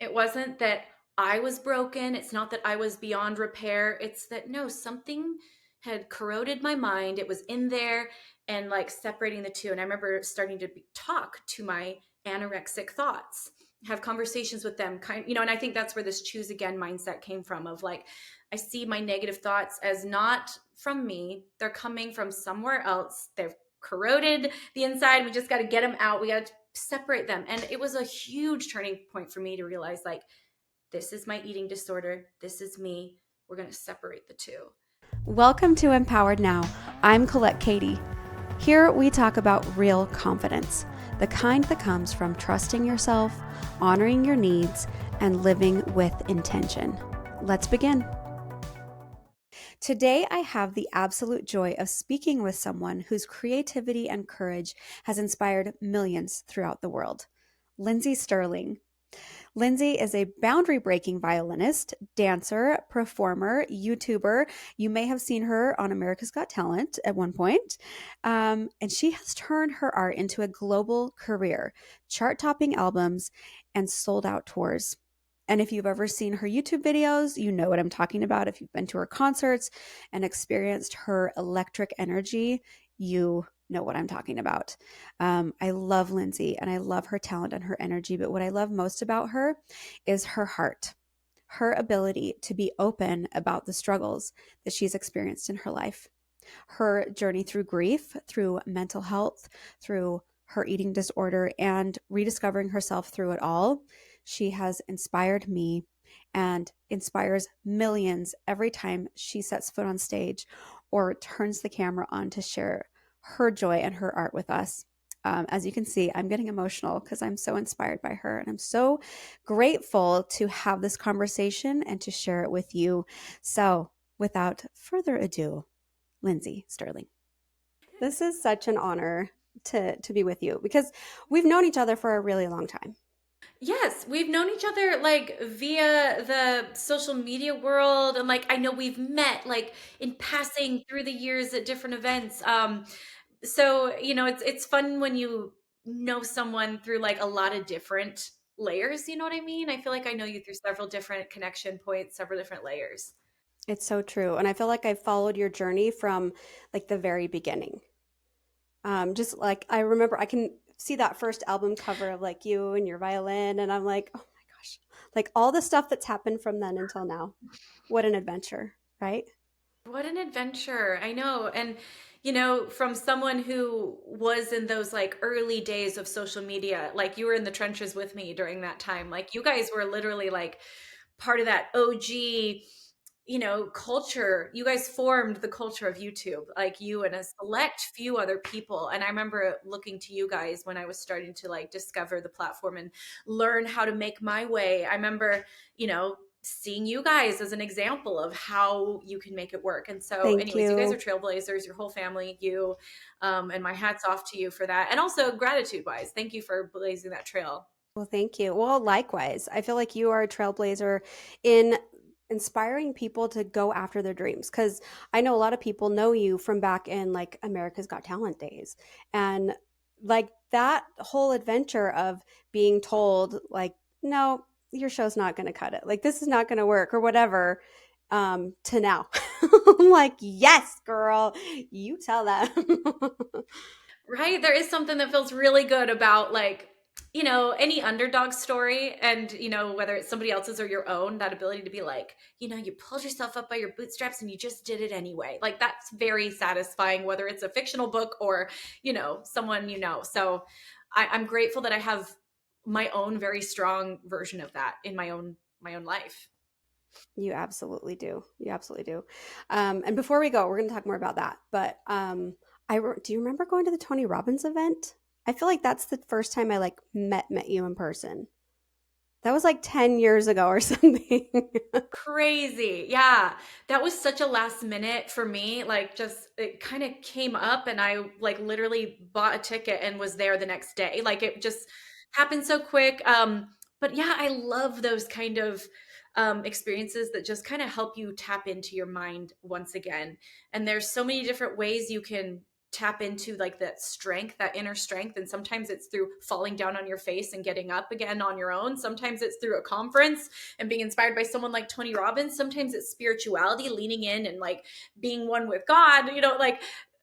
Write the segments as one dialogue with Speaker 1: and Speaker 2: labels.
Speaker 1: It wasn't that I was broken. It's not that I was beyond repair. It's that no, something had corroded my mind. It was in there and like separating the two. And I remember starting to talk to my anorexic thoughts, have conversations with them, and I think that's where this choose again mindset came from of like, I see my negative thoughts as not from me. They're coming from somewhere else. They've corroded the inside. We just got to get them out. We got to separate them. And it was a huge turning point for me to realize like, this is my eating disorder. This is me. We're going to separate the two.
Speaker 2: Welcome to Empowered Now. I'm Colette Kati. Here we talk about real confidence, the kind that comes from trusting yourself, honoring your needs, and living with intention. Let's begin. Today, I have the absolute joy of speaking with someone whose creativity and courage has inspired millions throughout the world, Lindsey Stirling. Lindsey is a boundary breaking violinist, dancer, performer, YouTuber. You may have seen her on America's Got Talent at one point. And she has turned her art into a global career, chart topping albums, and sold out tours. And if you've ever seen her YouTube videos, you know what I'm talking about. If you've been to her concerts and experienced her electric energy, you know what I'm talking about. I love Lindsey and I love her talent and her energy, but what I love most about her is her heart, her ability to be open about the struggles that she's experienced in her life, her journey through grief, through mental health, through her eating disorder, and rediscovering herself through it all. She has inspired me and inspires millions every time she sets foot on stage or turns the camera on to share her joy and her art with us. As you can see, I'm getting emotional because I'm so inspired by her and I'm so grateful to have this conversation and to share it with you. So, without further ado, Lindsey Stirling. This is such an honor to be with you because we've known each other for a really long time.
Speaker 1: Yes, we've known each other like via the social media world, and like I know we've met like in passing through the years at different events. So it's fun when you know someone through like a lot of different layers. You know what I mean? I feel like I know you through several different connection points, several different layers.
Speaker 2: It's so true. And I feel like I've followed your journey from like the very beginning. Just like I remember, I can see that first album cover of like you and your violin, and I'm like, oh my gosh, like all the stuff that's happened from then until now. What an adventure, right?
Speaker 1: What an adventure. I know. And, from someone who was in those like early days of social media, like you were in the trenches with me during that time. Like you guys were literally like part of that OG, culture. You guys formed the culture of YouTube, like you and a select few other people. And I remember looking to you guys when I was starting to like discover the platform and learn how to make my way. I remember, seeing you guys as an example of how you can make it work. And so,
Speaker 2: Thank
Speaker 1: anyways, you guys are
Speaker 2: you.
Speaker 1: trailblazers, your whole family, and my hat's off to you for that. And also gratitude wise, thank you for blazing that trail.
Speaker 2: Well, thank you. Well, likewise, I feel like you are a trailblazer in inspiring people to go after their dreams. Because I know a lot of people know you from back in like America's Got Talent days. And like that whole adventure of being told, like, no, your show's not going to cut it. Like, this is not going to work or whatever, to now. I'm like, yes, girl, you tell them.
Speaker 1: Right? There is something that feels really good about like, any underdog story and, whether it's somebody else's or your own, that ability to be like, you pulled yourself up by your bootstraps and you just did it anyway. Like that's very satisfying, whether it's a fictional book or, someone So I'm grateful that I have my own very strong version of that in my own life.
Speaker 2: You absolutely do. You absolutely do. And before we go, we're going to talk more about that. But do you remember going to the Tony Robbins event? I feel like that's the first time I like met you in person. That was like 10 years ago or something.
Speaker 1: Crazy. Yeah. That was such a last minute for me. Like just it kind of came up and I like literally bought a ticket and was there the next day. Like it just happened so quick. But yeah, I love those kind of experiences that just kind of help you tap into your mind once again. And there's so many different ways you can tap into like that strength, that inner strength. And sometimes it's through falling down on your face and getting up again on your own. Sometimes it's through a conference and being inspired by someone like Tony Robbins. Sometimes it's spirituality, leaning in and like being one with God, you know, like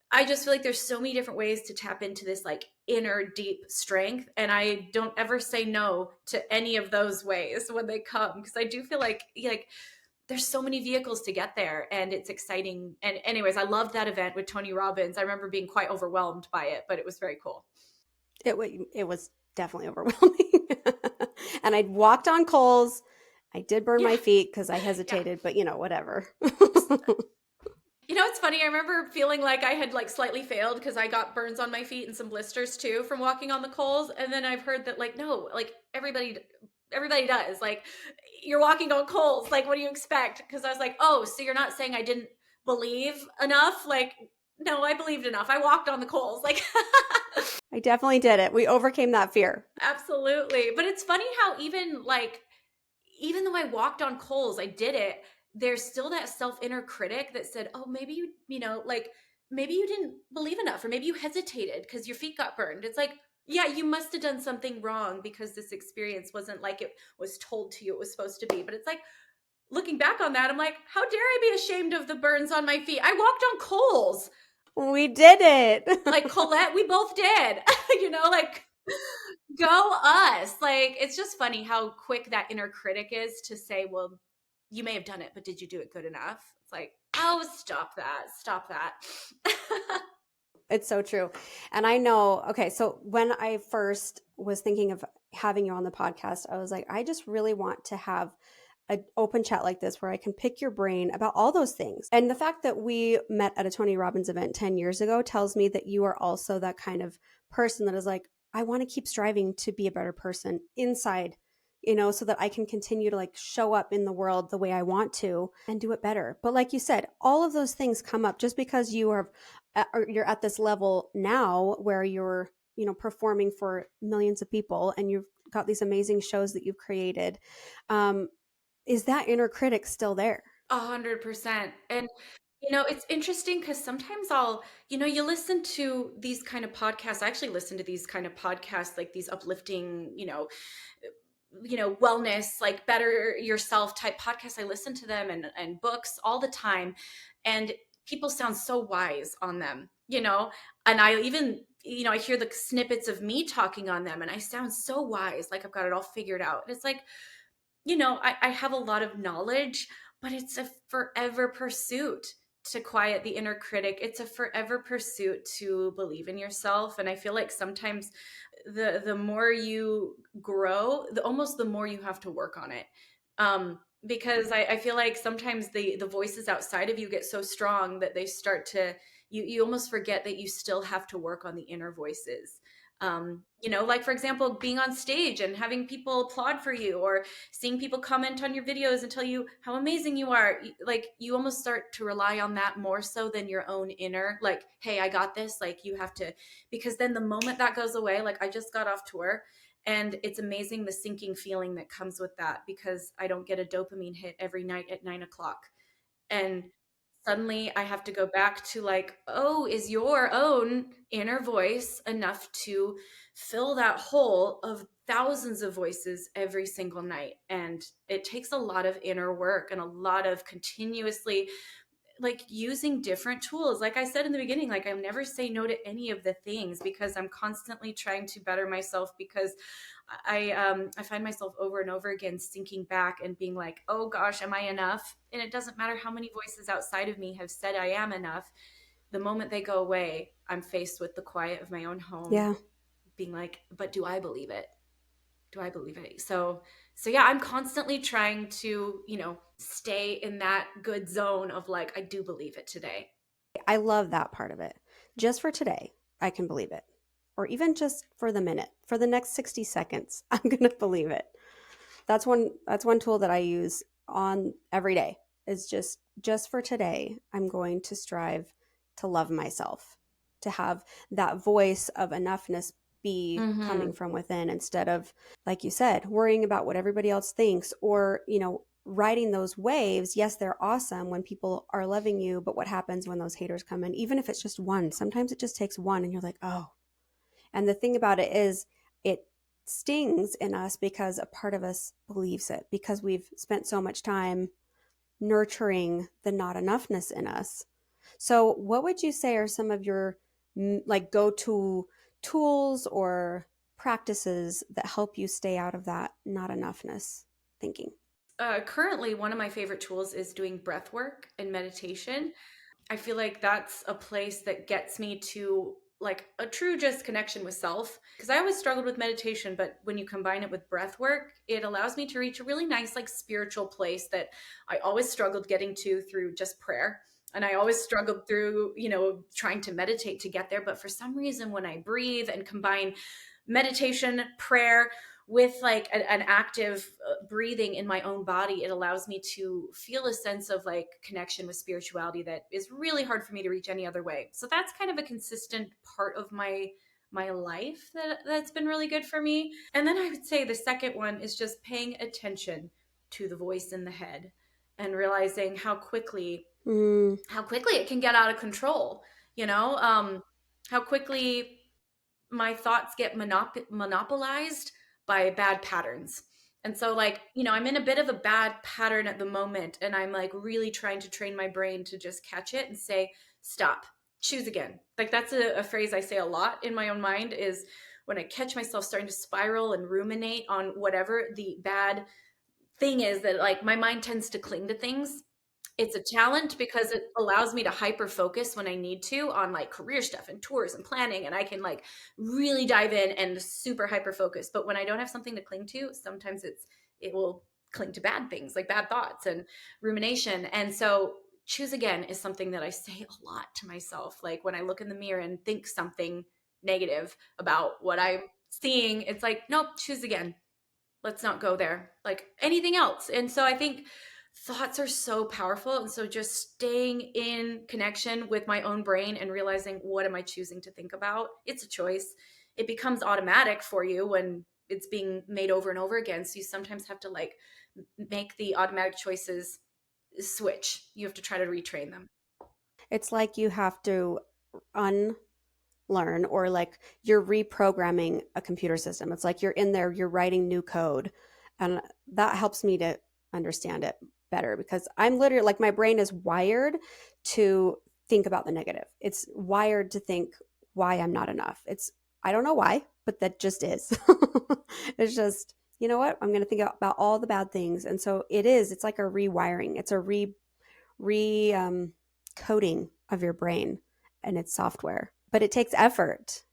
Speaker 1: I just feel like there's so many different ways to tap into this like inner deep strength. And I don't ever say no to any of those ways when they come, because I do feel like there's so many vehicles to get there and it's exciting. And anyways, I loved that event with Tony Robbins. I remember being quite overwhelmed by it, but it was very cool.
Speaker 2: It was definitely overwhelming. And I walked on coals. I did burn
Speaker 1: Yeah.
Speaker 2: my feet because I
Speaker 1: Yeah.
Speaker 2: hesitated, but whatever.
Speaker 1: You know, it's funny. I remember feeling like I had like slightly failed because I got burns on my feet and some blisters too from walking on the coals. And then I've heard that like, no, like everybody does. Like you're walking on coals. Like, what do you expect? Because I was like, oh, so you're not saying I didn't believe enough? Like, no, I believed enough. I walked on the coals. Like
Speaker 2: I definitely did it. We overcame that fear.
Speaker 1: absolutely. But it's funny how even though I walked on coals, I did it. There's still that self inner critic that said, "Oh, maybe you know, like maybe you didn't believe enough, or maybe you hesitated because your feet got burned." It's like, yeah, you must have done something wrong because this experience wasn't like it was told to you it was supposed to be. But it's like looking back on that, I'm like, how dare I be ashamed of the burns on my feet? I walked on coals.
Speaker 2: We did it.
Speaker 1: Like Colette, we both did. You know, like go us. Like it's just funny how quick that inner critic is to say, well, you may have done it, but did you do it good enough? It's like, oh, stop that. Stop that.
Speaker 2: It's so true. And I know, okay, so when I first was thinking of having you on the podcast, I was like, I just really want to have an open chat like this where I can pick your brain about all those things. And the fact that we met at a Tony Robbins event 10 years ago tells me that you are also that kind of person that is like, I want to keep striving to be a better person inside, so that I can continue to like show up in the world the way I want to and do it better. But like you said, all of those things come up just because you're at this level now where you're, performing for millions of people and you've got these amazing shows that you've created. Um, is that inner critic still there?
Speaker 1: 100%. And you know, it's interesting because sometimes you listen to these kind of podcasts. I actually listen to these kind of podcasts, like these uplifting, wellness, like better yourself type podcasts. I listen to them and books all the time. And people sound so wise on them, and I even, I hear the snippets of me talking on them and I sound so wise, like I've got it all figured out. And it's like, I have a lot of knowledge, but it's a forever pursuit to quiet the inner critic. It's a forever pursuit to believe in yourself. And I feel like sometimes the more you grow, the more you have to work on it. Because I feel like sometimes the voices outside of you get so strong that they start to you almost forget that you still have to work on the inner voices. Like for example, being on stage and having people applaud for you, or seeing people comment on your videos and tell you how amazing you are. Like you almost start to rely on that more so than your own inner, like, hey, I got this. Like you have to, because then the moment that goes away, like I just got off tour and it's amazing the sinking feeling that comes with that, because I don't get a dopamine hit every night at 9 o'clock. And suddenly I have to go back to like, oh, is your own inner voice enough to fill that hole of thousands of voices every single night? And it takes a lot of inner work and a lot of continuously like using different tools. Like I said in the beginning, like I never say no to any of the things because I'm constantly trying to better myself, because I find myself over and over again sinking back and being like, oh gosh, am I enough? And it doesn't matter how many voices outside of me have said I am enough. The moment they go away, I'm faced with the quiet of my own home,
Speaker 2: Yeah.
Speaker 1: being like, but do I believe it? Do I believe it? So yeah, I'm constantly trying to, stay in that good zone of like, I do believe it today.
Speaker 2: I love that part of it. Just for today, I can believe it. Or even just for the minute, for the next 60 seconds, I'm going to believe it. That's one tool that I use on every day. Is just for today, I'm going to strive to love myself, to have that voice of enoughness be
Speaker 1: Mm-hmm.
Speaker 2: coming from within instead of, like you said, worrying about what everybody else thinks, or riding those waves, yes, they're awesome when people are loving you, but what happens when those haters come in? Even if it's just one, sometimes it just takes one and you're like, oh. And the thing about it is, it stings in us because a part of us believes it, because we've spent so much time nurturing the not enoughness in us. So, what would you say are some of your like go to tools or practices that help you stay out of that not enoughness thinking?
Speaker 1: Currently, one of my favorite tools is doing breath work and meditation. I feel like that's a place that gets me to like a true just connection with self, because I always struggled with meditation, but when you combine it with breath work, it allows me to reach a really nice like spiritual place that I always struggled getting to through just prayer. And I always struggled through, trying to meditate to get there, but for some reason when I breathe and combine meditation, prayer with like an active breathing in my own body, it allows me to feel a sense of like connection with spirituality that is really hard for me to reach any other way. So that's kind of a consistent part of my life that's been really good for me. And then I would say the second one is just paying attention to the voice in the head and realizing
Speaker 2: Mm,
Speaker 1: how quickly it can get out of control, you know how quickly my thoughts get monopolized by bad patterns. And so, like, I'm in a bit of a bad pattern at the moment, and I'm like really trying to train my brain to just catch it and say, stop, choose again. Like, that's a phrase I say a lot in my own mind is when I catch myself starting to spiral and ruminate on whatever the bad thing is that, like, my mind tends to cling to things. It's a challenge because it allows me to hyper focus when I need to on like career stuff and tours and planning, and I can like really dive in and super hyper focus. But when I don't have something to cling to, sometimes it will cling to bad things like bad thoughts and rumination. And so choose again is something that I say a lot to myself. Like when I look in the mirror and think something negative about what I'm seeing, it's like, nope, choose again, let's not go there, like anything else. And so I think thoughts are so powerful, and so just staying in connection with my own brain and realizing, what am I choosing to think about? It's a choice. It becomes automatic for you when it's being made over and over again, so you sometimes have to like make the automatic choices switch. You have to try to retrain them.
Speaker 2: it's like you have to unlearn, or like you're reprogramming a computer system. It's like you're in there, you're writing new code. And that helps me to understand it better, because I'm literally like, my brain is wired to think about the negative. It's wired to think why I'm not enough. I don't know why, but that just is. It's just, you know what? I'm going to think about all the bad things. And so it's like a rewiring. It's a coding of your brain and its software. But it takes effort.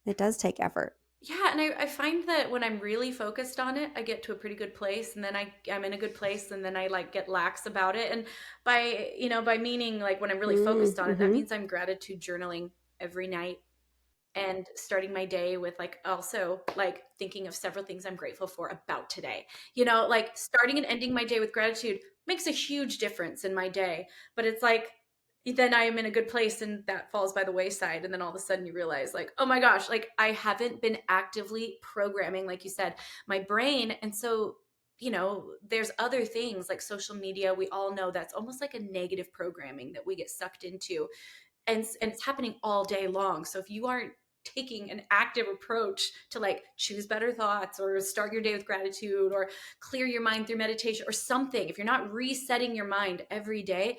Speaker 2: It does take effort.
Speaker 1: Yeah, and I find that when I'm really focused on it, I get to a pretty good place, and then I'm in a good place, and then I like get lax about it. And by meaning like when I'm really focused on it, that
Speaker 2: Mm-hmm.
Speaker 1: means I'm gratitude journaling every night and starting my day with like also like thinking of several things I'm grateful for about today. Like starting and ending my day with gratitude makes a huge difference in my day. But it's like then I am in a good place and that falls by the wayside. And then all of a sudden you realize, like, oh my gosh, like I haven't been actively programming, like you said, my brain. And so, there's other things like social media. We all know that's almost like a negative programming that we get sucked into, and it's happening all day long. So if you aren't taking an active approach to like choose better thoughts or start your day with gratitude or clear your mind through meditation or something, if you're not resetting your mind every day,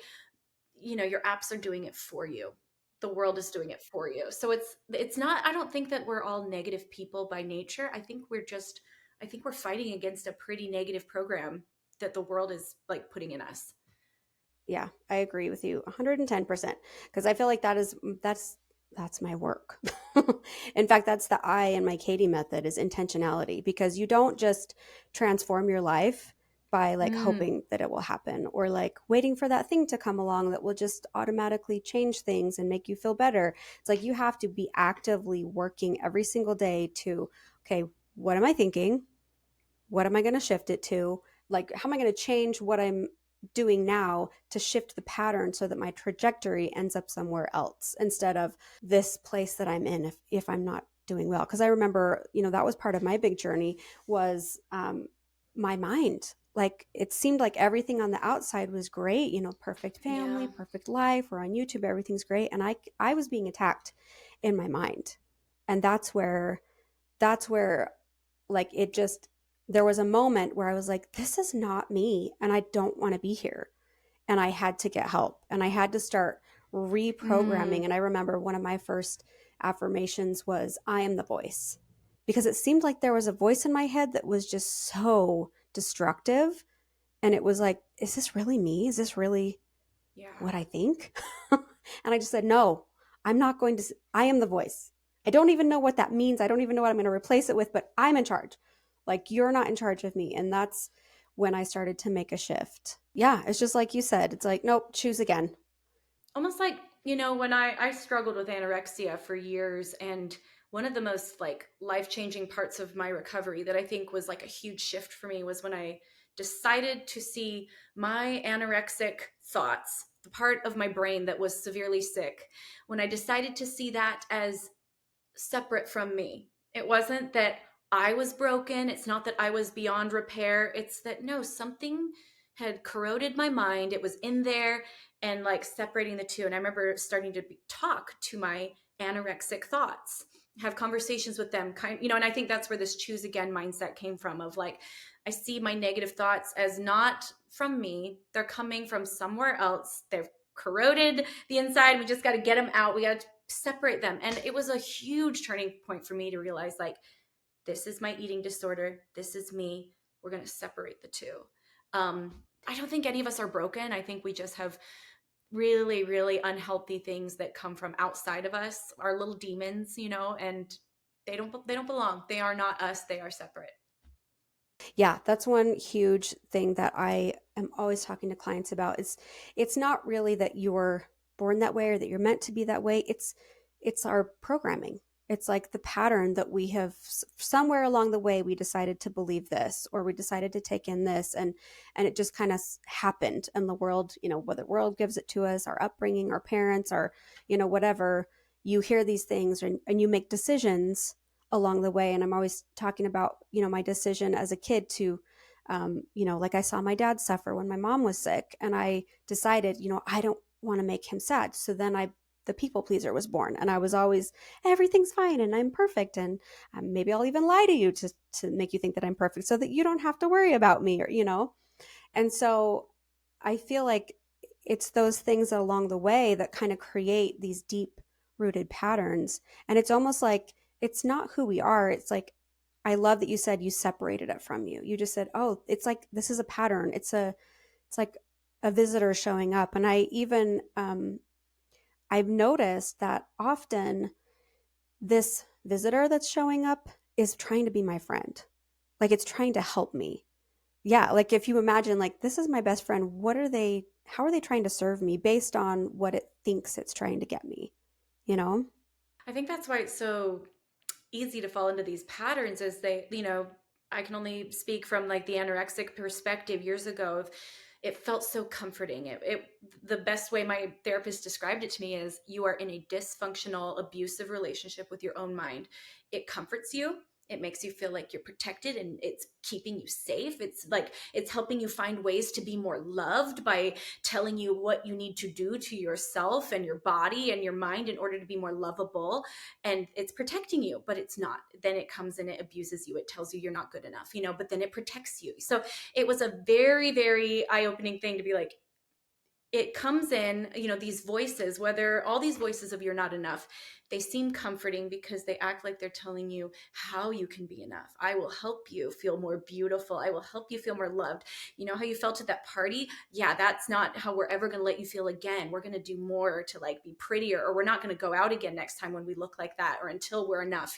Speaker 1: your apps are doing it for you. The world is doing it for you. So it's not, I don't think that we're all negative people by nature. I think we're fighting against a pretty negative program that the world is like putting in us.
Speaker 2: Yeah, I agree with you 110%, because I feel like that's my work. In fact, that's the I in my Kati method, is intentionality, because you don't just transform your life by like
Speaker 1: Mm.
Speaker 2: hoping that it will happen, or like waiting for that thing to come along that will just automatically change things and make you feel better. It's like you have to be actively working every single day to, okay, what am I thinking? What am I going to shift it to? Like, how am I going to change what I'm doing now to shift the pattern so that my trajectory ends up somewhere else instead of this place that I'm in if I'm not doing well? Because I remember, that was part of my big journey was my mind. like it seemed like everything on the outside was great, perfect family,
Speaker 1: Yeah.
Speaker 2: perfect life, we're on YouTube, everything's great, and I was being attacked in my mind. And that's where like it just there was a moment where I was like, this is not me and I don't want to be here. And I had to get help and I had to start reprogramming.
Speaker 1: Mm,
Speaker 2: And I remember one of my first affirmations was, I am the voice. Because it seemed like there was a voice in my head that was just so destructive. And it was like, is this really me? Is this really
Speaker 1: yeah.
Speaker 2: what I think? And I just said, no, I'm not going to, I am the voice. I don't even know what that means. I don't even know what I'm going to replace it with, but I'm in charge. Like, you're not in charge of me. And that's when I started to make a shift. Yeah, it's just like you said. It's like, nope, choose again.
Speaker 1: Almost like, when I struggled with anorexia for years, and one of the most like life-changing parts of my recovery that I think was like a huge shift for me was when I decided to see my anorexic thoughts, the part of my brain that was severely sick, when I decided to see that as separate from me. It wasn't that I was broken. It's not that I was beyond repair. It's that no, something had corroded my mind. It was in there and like separating the two. And I remember starting to talk to my anorexic thoughts, have conversations with them, and I think that's where this choose again mindset came from of like, I see my negative thoughts as not from me. They're coming from somewhere else. They've corroded the inside. We just got to get them out. We got to separate them. And it was a huge turning point for me to realize like, this is my eating disorder. This is me. We're going to separate the two. I don't think any of us are broken. I think we just have really, really unhealthy things that come from outside of us, our little demons, and they don't belong. They are not us. They are separate.
Speaker 2: Yeah, that's one huge thing that I am always talking to clients about. It's not really that you're born that way or that you're meant to be that way. It's our programming. It's like the pattern that we have somewhere along the way we decided to believe this or we decided to take in this, and it just kind of happened. And the world, whether the world gives it to us, our upbringing, our parents, our, whatever, you hear these things and you make decisions along the way. And I'm always talking about, my decision as a kid to, like I saw my dad suffer when my mom was sick. And I decided, I don't want to make him sad. So then the people pleaser was born. And I was always, everything's fine and I'm perfect. And maybe I'll even lie to you to make you think that I'm perfect so that you don't have to worry about me or. And so I feel like it's those things along the way that kind of create these deep rooted patterns. And it's almost like it's not who we are. It's like, I love that you said you separated it from you. You just said, oh, it's like this is a pattern. It's like a visitor showing up. And I've noticed that often this visitor that's showing up is trying to be my friend. Like it's trying to help me. Yeah, like if you imagine like this is my best friend, how are they trying to serve me based on what it thinks it's trying to get me, you know?
Speaker 1: I think that's why it's so easy to fall into these patterns as I can only speak from like the anorexic perspective years ago. It felt so comforting. The best way my therapist described it to me is you are in a dysfunctional, abusive relationship with your own mind. It comforts you. It makes you feel like you're protected and it's keeping you safe. It's like it's helping you find ways to be more loved by telling you what you need to do to yourself and your body and your mind in order to be more lovable, and it's protecting you, but it's not. Then it comes and it abuses you. It tells you you're not good enough, but then it protects you. So it was a very, very eye-opening thing to be like, it comes in, these voices, whether all these voices of you're not enough, they seem comforting because they act like they're telling you how you can be enough. I will help you feel more beautiful. I will help you feel more loved. You know how you felt at that party? Yeah, that's not how we're ever going to let you feel again. We're going to do more to like be prettier, or we're not going to go out again next time when we look like that, or until we're enough.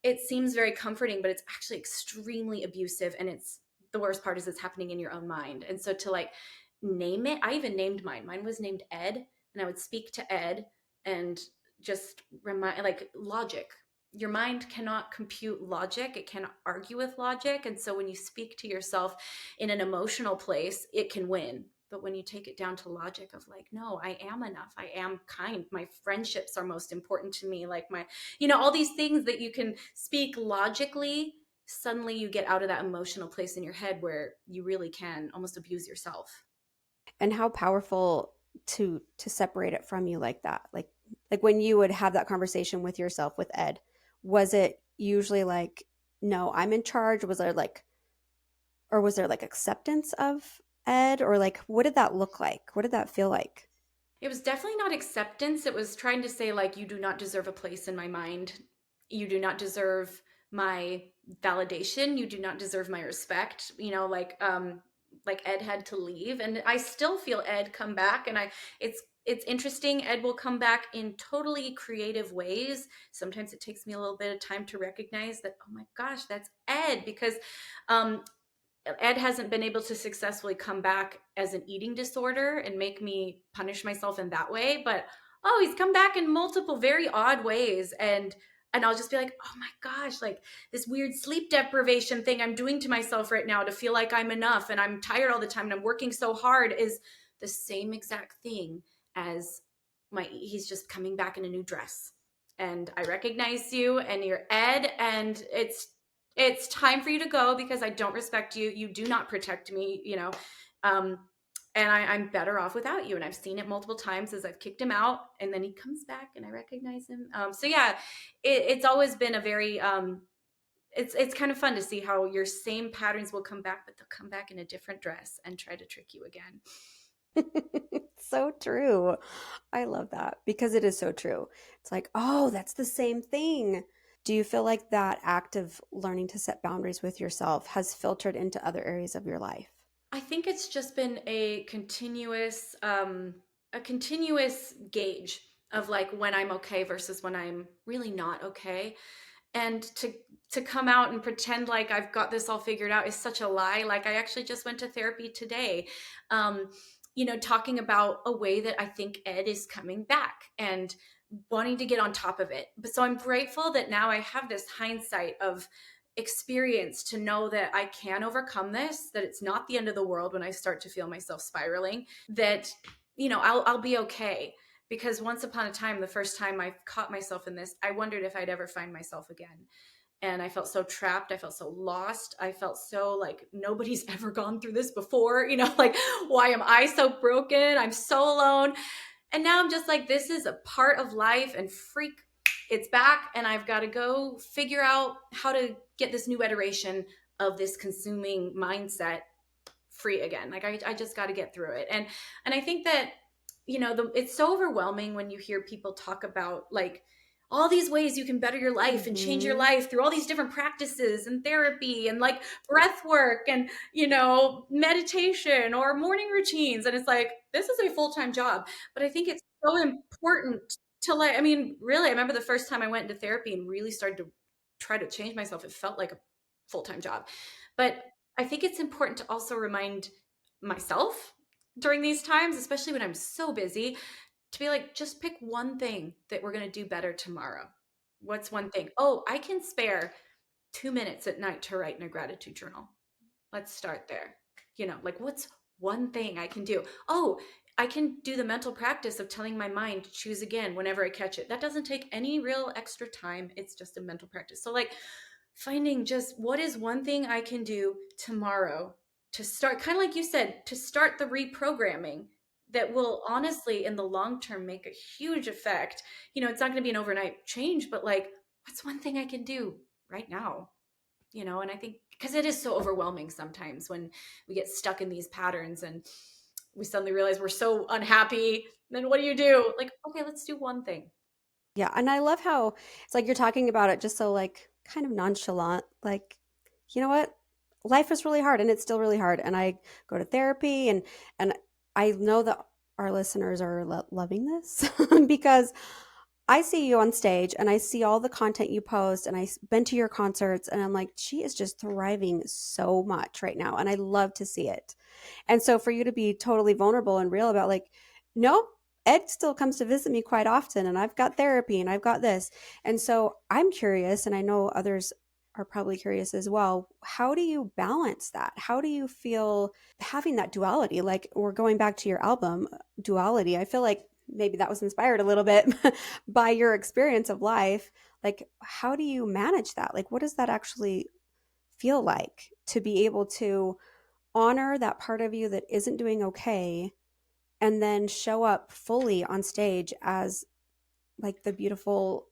Speaker 1: It seems very comforting, but it's actually extremely abusive. And it's the worst part is it's happening in your own mind. And so to like name it, I even named mine. Mine was named Ed, and I would speak to Ed and just remind like logic. Your mind cannot compute logic, it cannot argue with logic. And so when you speak to yourself in an emotional place, it can win. But when you take it down to logic of like, no, I am enough, I am kind, my friendships are most important to me, like all these things that you can speak logically suddenly you get out of that emotional place in your head where you really can almost abuse yourself.
Speaker 2: And how powerful to separate it from you like that. Like when you would have that conversation with yourself with Ed, was it usually like, no, I'm in charge? Was there like, or was there like acceptance of Ed, or like what did that look like? What did that feel like?
Speaker 1: It was definitely not acceptance. It was trying to say, like, you do not deserve a place in my mind. You do not deserve my validation. You do not deserve my respect. Like Ed had to leave, and I still feel Ed come back. And it's interesting. Ed will come back in totally creative ways. Sometimes it takes me a little bit of time to recognize that, oh my gosh, that's Ed, because um, Ed hasn't been able to successfully come back as an eating disorder and make me punish myself in that way. But oh, he's come back in multiple very odd ways. And I'll just be like, oh my gosh, like this weird sleep deprivation thing I'm doing to myself right now to feel like I'm enough and I'm tired all the time and I'm working so hard is the same exact thing as he's just coming back in a new dress. And I recognize you and you're Ed, and it's time for you to go because I don't respect you. You do not protect me, Um, and I'm better off without you. And I've seen it multiple times as I've kicked him out, and then he comes back, and I recognize him. So yeah, it's always been a very it's kind of fun to see how your same patterns will come back, but they'll come back in a different dress and try to trick you again.
Speaker 2: So true. I love that because it is so true. It's like, oh, that's the same thing. Do you feel like that act of learning to set boundaries with yourself has filtered into other areas of your life?
Speaker 1: I think it's just been a continuous gauge of like when I'm okay versus when I'm really not okay. And to come out and pretend like I've got this all figured out is such a lie. Like I actually just went to therapy today. Um, talking about a way that I think Ed is coming back and wanting to get on top of it. But so I'm grateful that now I have this hindsight of experience to know that I can overcome this, that it's not the end of the world when I start to feel myself spiraling, that I'll be okay. Because once upon a time, the first time I caught myself in this, I wondered if I'd ever find myself again. And I felt so trapped. I felt so lost. I felt so like nobody's ever gone through this before. Like, why am I so broken? I'm so alone. And now I'm just like, this is a part of life, and freak, it's back. And I've got to go figure out how to get this new iteration of this consuming mindset free again. Like I just got to get through it. And I think that, it's so overwhelming when you hear people talk about like all these ways you can better your life and change your
Speaker 2: Mm-hmm.
Speaker 1: life through all these different practices and therapy and like breath work and meditation or morning routines. And it's like, this is a full-time job. But I think it's so important to, like, I mean, really, I remember the first time I went into therapy and really started to try to change myself, it felt like a full-time job. But I think it's important to also remind myself during these times, especially when I'm so busy, to be like, just pick one thing that we're going to do better tomorrow. What's one thing? Oh, I can spare 2 minutes at night to write in a gratitude journal. Let's start there. Like, what's one thing I can do? Oh, I can do the mental practice of telling my mind to choose again whenever I catch it. That doesn't take any real extra time. It's just a mental practice. So, like, finding just what is one thing I can do tomorrow to start, kind of like you said, to start the reprogramming that will honestly, in the long term, make a huge effect. It's not going to be an overnight change, but like, what's one thing I can do right now? And I think because it is so overwhelming sometimes when we get stuck in these patterns and we suddenly realize we're so unhappy. Then what do? Like, okay, let's do one thing.
Speaker 2: Yeah, and I love how it's like you're talking about it just so like kind of nonchalant, like, you know what? Life is really hard and it's still really hard. And I go to therapy and I know that our listeners are loving this because I see you on stage and I see all the content you post and I've been to your concerts and I'm like, she is just thriving so much right now and I love to see it. And so for you to be totally vulnerable and real about like, no, Ed still comes to visit me quite often and I've got therapy and I've got this. And so I'm curious, and I know others are probably curious as well. How do you balance that? How do you feel having that duality? Like we're going back to your album, Duality. I feel like maybe that was inspired a little bit by your experience of life. Like, how do you manage that? Like, what does that actually feel like to be able to honor that part of you that isn't doing okay and then show up fully on stage as like the beautiful,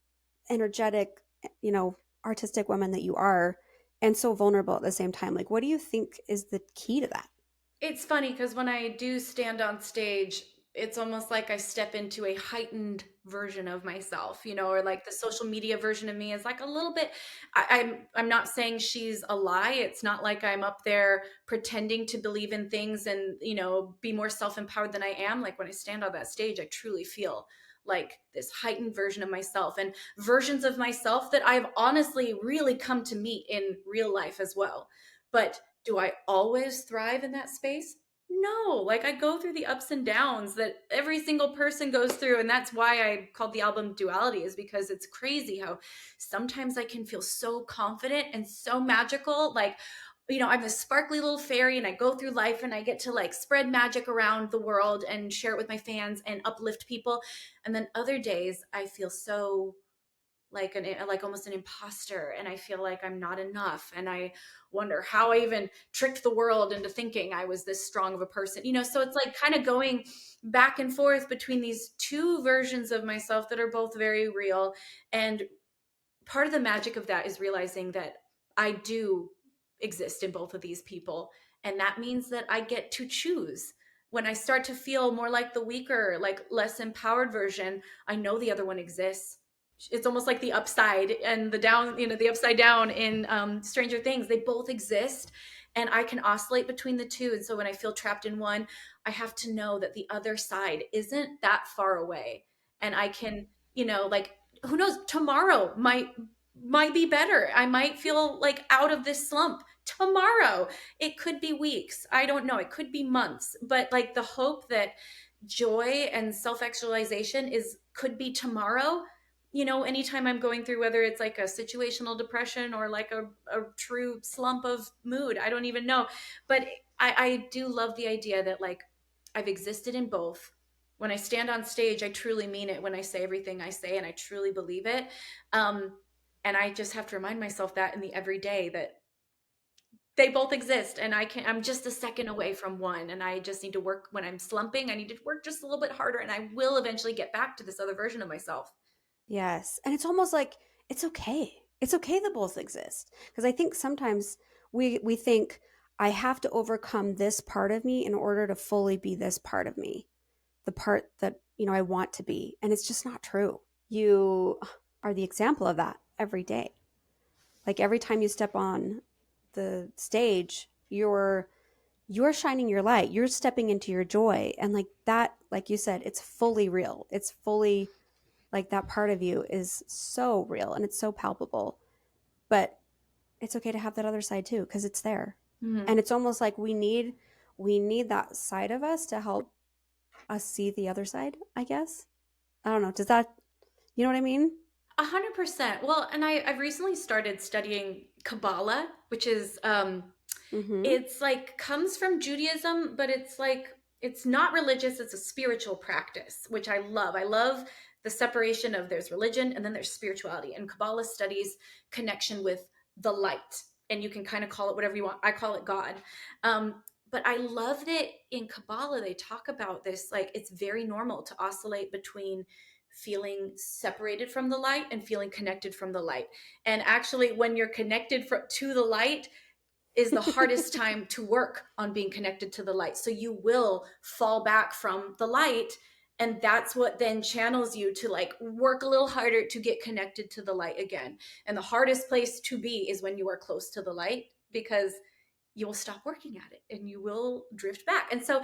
Speaker 2: energetic, you know, artistic woman that you are, and so vulnerable at the same time? Like, what do you think is the key to that?
Speaker 1: It's funny because when I do stand on stage, it's almost like I step into a heightened version of myself, or like the social media version of me is like a little bit. I'm not saying she's a lie. It's not like I'm up there pretending to believe in things and be more self empowered than I am. Like when I stand on that stage, I truly feel like this heightened version of myself and versions of myself that I've honestly really come to meet in real life as well. But do I always thrive in that space? No, like I go through the ups and downs that every single person goes through. And that's why I called the album Duality, is because it's crazy how sometimes I can feel so confident and so magical. Like, I'm a sparkly little fairy and I go through life and I get to like spread magic around the world and share it with my fans and uplift people. And then other days I feel so like almost an imposter, and I feel like I'm not enough, and I wonder how I even tricked the world into thinking I was this strong of a person. So it's like kind of going back and forth between these two versions of myself that are both very real. And part of the magic of that is realizing that I do exist in both of these people, and that means that I get to choose. When I start to feel more like the weaker, like less empowered version, I know the other one exists. It's almost like the upside and the down, the upside down in Stranger Things. They both exist, and I can oscillate between the two. And so when I feel trapped in one, I have to know that the other side isn't that far away, and I can, like, who knows, tomorrow might be better. I might feel like out of this slump tomorrow. It could be weeks, I don't know, it could be months, but like the hope that joy and self-actualization is could be tomorrow. Anytime I'm going through, whether it's like a situational depression or like a true slump of mood, I don't even know. But I do love the idea that like I've existed in both. When I stand on stage, I truly mean it when I say everything I say, and I truly believe it. um, and I just have to remind myself that in the everyday, that they both exist, and I'm just a second away from one, and I just need to work. When I'm slumping, I need to work just a little bit harder, and I will eventually get back to this other version of myself.
Speaker 2: Yes. And it's almost like it's okay. It's okay that both exist. Because I think sometimes we think I have to overcome this part of me in order to fully be this part of me, the part that, I want to be. And it's just not true. You are the example of that every day. Like every time you step on the stage, you're shining your light. You're stepping into your joy. And like that, like you said, it's fully real. It's fully like that part of you is so real and it's so palpable. But it's okay to have that other side too, because it's there.
Speaker 1: Mhm.
Speaker 2: And it's almost like we need that side of us to help us see the other side, I guess. I don't know. Does that, you know what I mean?
Speaker 1: 100%. Well, and I've recently started studying Kabbalah, which is
Speaker 2: Mm-hmm.
Speaker 1: it's like comes from Judaism, but it's like it's not religious, it's a spiritual practice, which I love. I love the separation of there's religion and then there's spirituality. And Kabbalah studies connection with the light. And you can kind of call it whatever you want. I call it God. Um, but I love that in Kabbalah they talk about this, like it's very normal to oscillate between feeling separated from the light and feeling connected from the light. And actually, when you're connected to the light, is the hardest time to work on being connected to the light. So you will fall back from the light. And that's what then channels you to like work a little harder to get connected to the light again. And the hardest place to be is when you are close to the light, because you will stop working at it and you will drift back. And so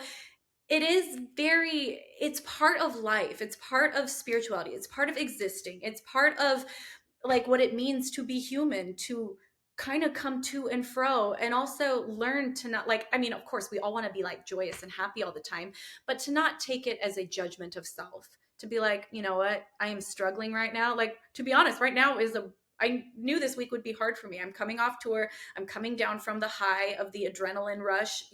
Speaker 1: it's part of life, it's part of spirituality, it's part of existing, it's part of like what it means to be human, to kind of come to and fro, and also learn to not, like, I mean, of course we all want to be like joyous and happy all the time, but to not take it as a judgment of self, to be like, you know what, I am struggling right now. Like, to be honest, right now is a I knew this week would be hard for me. I'm coming off tour. I'm coming down from the high of the adrenaline rush.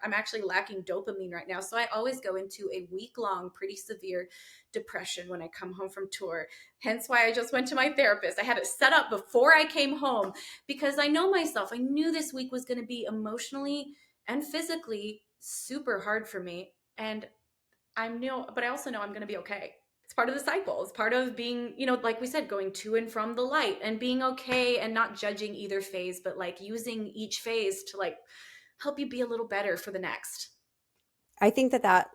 Speaker 1: I'm actually lacking dopamine right now. So I always go into a week long, pretty severe depression when I come home from tour. Hence why I just went to my therapist. I had it set up before I came home because I know myself. I knew this week was going to be emotionally and physically super hard for me. And but I also know I'm going to be okay. It's part of the cycle. It's part of being, like we said, going to and from the light and being okay and not judging either phase, but like using each phase to like help you be a little better for the next.
Speaker 2: I think that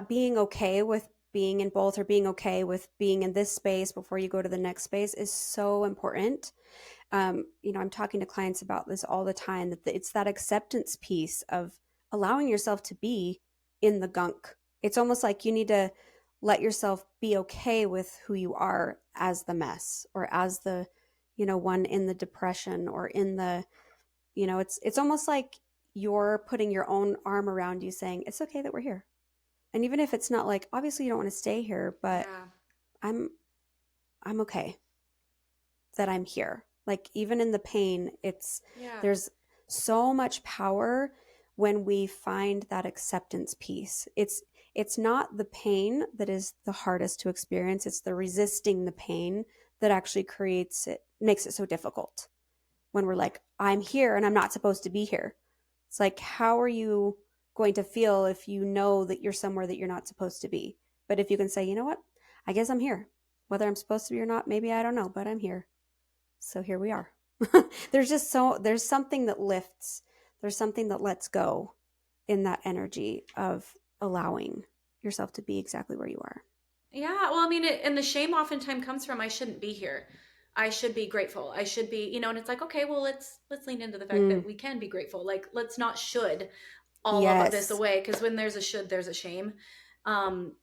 Speaker 2: being okay with being in both, or being okay with being in this space before you go to the next space, is so important. I'm talking to clients about this all the time, that it's that acceptance piece of allowing yourself to be in the gunk. It's almost like you need to let yourself be okay with who you are as the mess, or as the, one in the depression, or in the, it's almost like you're putting your own arm around you saying, it's okay that we're here. And even if it's not like, obviously you don't want to stay here, but
Speaker 1: Yeah.
Speaker 2: I'm I'm okay that I'm here. Like, even in the pain,
Speaker 1: Yeah.
Speaker 2: there's so much power when we find that acceptance piece. It's not the pain that is the hardest to experience. It's the resisting the pain that actually makes it so difficult. When we're like, I'm here and I'm not supposed to be here. It's like, how are you going to feel if you know that you're somewhere that you're not supposed to be? But if you can say, you know what? I guess I'm here. Whether I'm supposed to be or not, maybe I don't know, but I'm here. So here we are. There's something that lifts, there's something that lets go in that energy of allowing yourself to be exactly where you are.
Speaker 1: Yeah. Well, I mean, and the shame oftentimes comes from I shouldn't be here. I should be grateful. I should be, and it's like, okay, well, let's lean into the fact
Speaker 2: Mm,
Speaker 1: that we can be grateful. Like, let's not should all of this
Speaker 2: yes.
Speaker 1: away, because when there's a should, there's a shame. Um,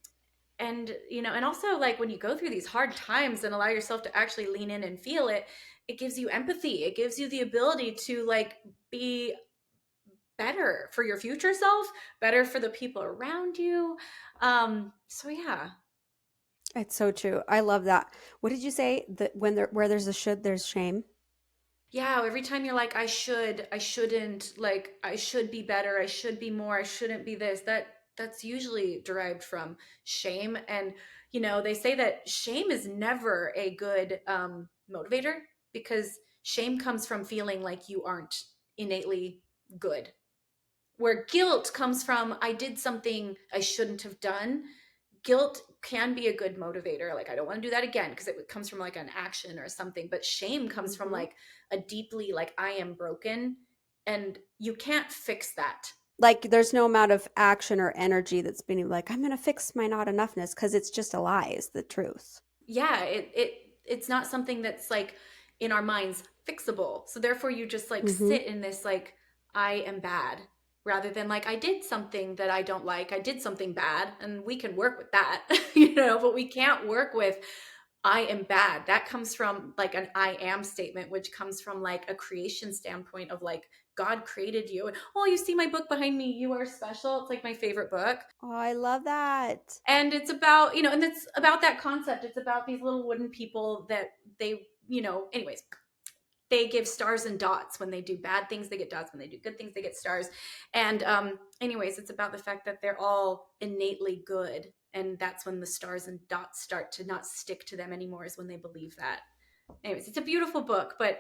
Speaker 1: and and also, like, when you go through these hard times and allow yourself to actually lean in and feel it, it gives you empathy. It gives you the ability to like be better for your future self, better for the people around you. So yeah.
Speaker 2: It's so true. I love that. What did you say? That where there's a should, there's shame.
Speaker 1: Yeah, every time you're like, I shouldn't, like, I should be better, I should be more, I shouldn't be this, that's usually derived from shame. And they say that shame is never a good motivator, because shame comes from feeling like you aren't innately good, where guilt comes from I did something I shouldn't have done. Guilt can be a good motivator, like I don't want to do that again, because it comes from like an action or something. But shame comes from
Speaker 2: Mm-hmm.
Speaker 1: like a deeply like I am broken, and you can't fix that.
Speaker 2: Like, there's no amount of action or energy that's being like, I'm going to fix my not enoughness, because it's just a lie, is the truth.
Speaker 1: Yeah, it's not something that's like in our minds fixable. So therefore you just like
Speaker 2: Mm-hmm.
Speaker 1: sit in this like I am bad, rather than like I did something that I don't like. I did something bad and we can work with that. But we can't work with I am bad. That comes from like an I am statement, which comes from like a creation standpoint of like God created you. Oh, you see my book behind me, You Are Special. It's like my favorite book.
Speaker 2: Oh, I love that.
Speaker 1: And it's about, and it's about that concept. It's about these little wooden people that anyways, they give stars and dots. When they do bad things, they get dots. When they do good things, they get stars. And anyways, it's about the fact that they're all innately good. And that's when the stars and dots start to not stick to them anymore, is when they believe that. Anyways, it's a beautiful book, but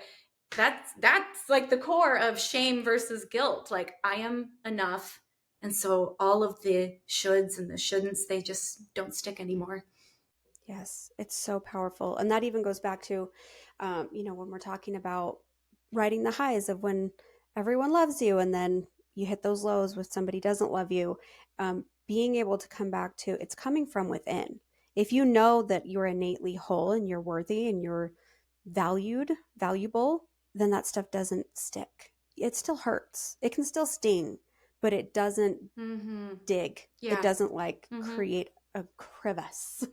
Speaker 1: that's like the core of shame versus guilt. Like, I am enough, and so all of the shoulds and the shouldn'ts, they just don't stick anymore.
Speaker 2: Yes, it's so powerful. And that even goes back to, when we're talking about riding the highs of when everyone loves you, and then you hit those lows when somebody doesn't love you. Being able to come back to, it's coming from within. If you know that you're innately whole and you're worthy and you're valuable, then that stuff doesn't stick. It still hurts. It can still sting, but it doesn't
Speaker 1: Mm-hmm.
Speaker 2: dig. It
Speaker 1: Yeah.
Speaker 2: doesn't like
Speaker 1: Mm-hmm.
Speaker 2: create a crevice.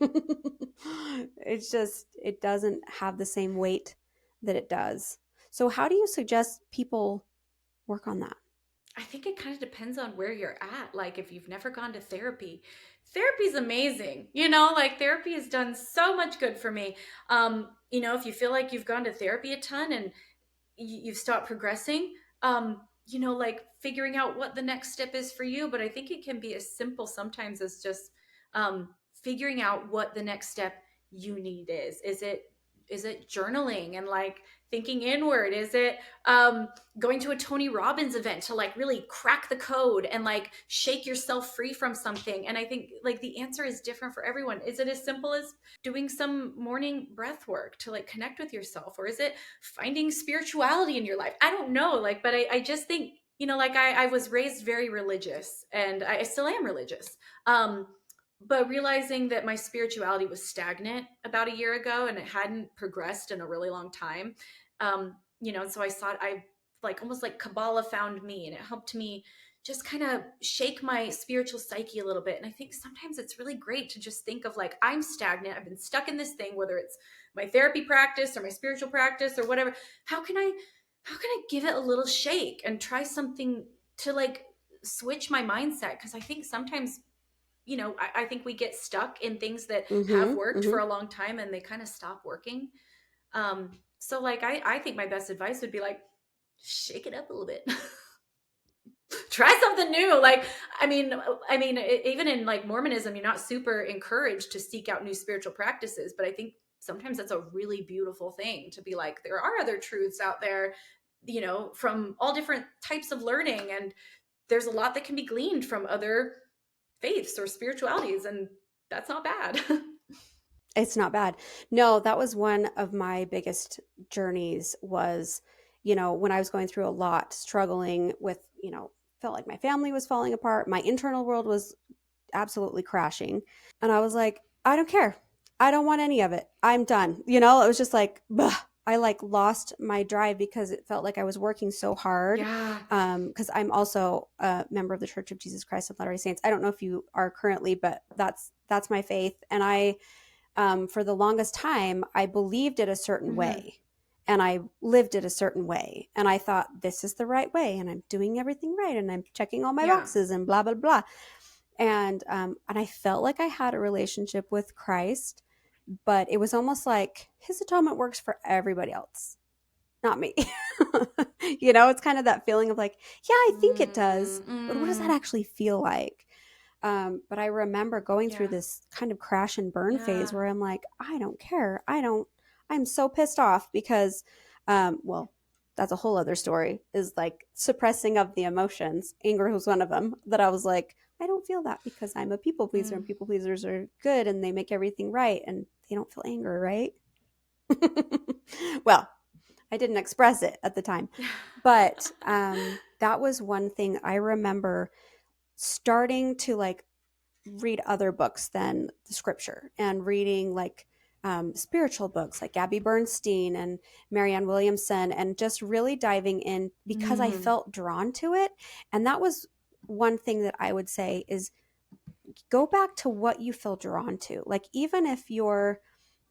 Speaker 2: It doesn't have the same weight that it does. So, how do you suggest people work on that?
Speaker 1: I think it kind of depends on where you're at. Like if you've never gone to therapy, therapy's amazing. Like therapy has done so much good for me. If you feel like you've gone to therapy a ton and you've stopped progressing, like figuring out what the next step is for you. But I think it can be as simple sometimes as just figuring out what the next step you need is. Is it journaling and like thinking inward? Is it going to a Tony Robbins event to like really crack the code and like shake yourself free from something? And I think like the answer is different for everyone. Is it as simple as doing some morning breath work to like connect with yourself, or is it finding spirituality in your life? I don't know, like, but I just think, like I was raised very religious and I still am religious. But realizing that my spirituality was stagnant about a year ago and it hadn't progressed in a really long time. And so I like almost like Kabbalah found me, and it helped me just kind of shake my spiritual psyche a little bit. And I think sometimes it's really great to just think of like, I'm stagnant. I've been stuck in this thing, whether it's my therapy practice or my spiritual practice or whatever. How can I give it a little shake and try something to like switch my mindset? Because I think sometimes, I think we get stuck in things that have
Speaker 2: Mm-hmm.
Speaker 1: worked
Speaker 2: Mm-hmm.
Speaker 1: for a long time and they kind of stop working. So like I think my best advice would be like, shake it up a little bit. Try something new. Like, I mean, even in like Mormonism, you're not super encouraged to seek out new spiritual practices, but I think sometimes that's a really beautiful thing to be like, there are other truths out there, from all different types of learning, and there's a lot that can be gleaned from other faiths or spiritualities, and that's not bad.
Speaker 2: It's not bad. No, that was one of my biggest journeys was, when I was going through a lot, struggling with, felt like my family was falling apart. My internal world was absolutely crashing. And I was like, I don't care. I don't want any of it. I'm done. It was just like, bah. I like lost my drive because it felt like I was working so hard.
Speaker 1: Yeah.
Speaker 2: Because I'm also a member of the Church of Jesus Christ of Latter-day Saints. I don't know if you are currently, but that's my faith. And for the longest time, I believed it a certain
Speaker 1: Mm-hmm.
Speaker 2: way and I lived it a certain way. And I thought, this is the right way. And I'm doing everything right. And I'm checking all my
Speaker 1: Yeah.
Speaker 2: boxes and blah, blah, blah. And I felt like I had a relationship with Christ, but it was almost like his atonement works for everybody else, not me. It's kind of that feeling of like, yeah, I think it does, but what does that
Speaker 1: Mm-mm.
Speaker 2: actually feel like? But I remember going through
Speaker 1: Yeah.
Speaker 2: this kind of crash and burn phase
Speaker 1: Yeah.
Speaker 2: where I'm like, I don't care. I'm so pissed off because, well, that's a whole other story, is like suppressing of the emotions. Anger was one of them that I was like, I don't feel that because I'm a people pleaser and
Speaker 1: Mm.
Speaker 2: people pleasers are good and they make everything right and they don't feel anger, right? Well, I didn't express it at the time. But that was one thing I remember starting to like read other books than the scripture and reading like spiritual books like Gabby Bernstein and Marianne Williamson and just really diving in because I
Speaker 1: Mm.
Speaker 2: felt drawn to it. And that was one thing that I would say is go back to what you feel drawn to. Like, even if you're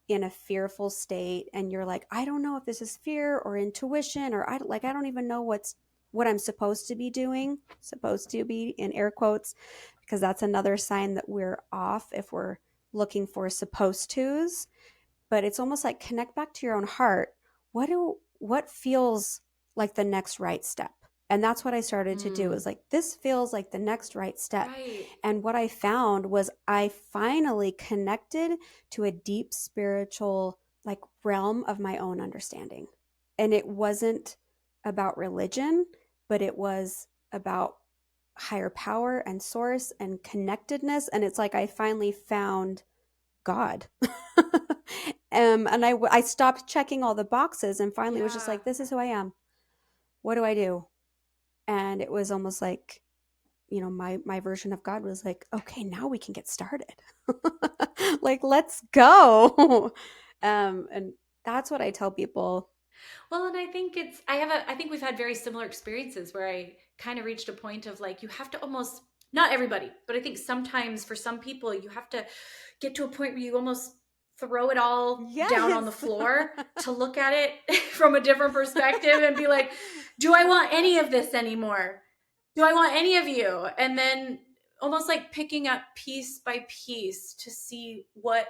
Speaker 2: in a fearful state and you're like, I don't know if this is fear or intuition, or I don't even know what I'm supposed to be doing, supposed to be in air quotes, because that's another sign that we're off if we're looking for supposed to's. But it's almost like connect back to your own heart. What feels like the next right step? And that's what I started to do,
Speaker 1: Mm.
Speaker 2: is like, this feels like the next right step.
Speaker 1: Right.
Speaker 2: And what I found was I finally connected to a deep spiritual like realm of my own understanding. And it wasn't about religion, but it was about higher power and source and connectedness. And it's like I finally found God. And I stopped checking all the boxes and finally was just
Speaker 1: Yeah.
Speaker 2: like, this is who I am. What do I do? And it was almost like, my version of God was like, okay, now we can get started. Like, let's go. And that's what I tell people.
Speaker 1: Well, and I think I think we've had very similar experiences where I kind of reached a point of like, you have to almost, not everybody, but I think sometimes for some people, you have to get to a point where you almost throw it all down on the
Speaker 2: Yes.
Speaker 1: floor to look at it from a different perspective and be like, do I want any of this anymore? do I want any of you? And then almost like picking up piece by piece to see what,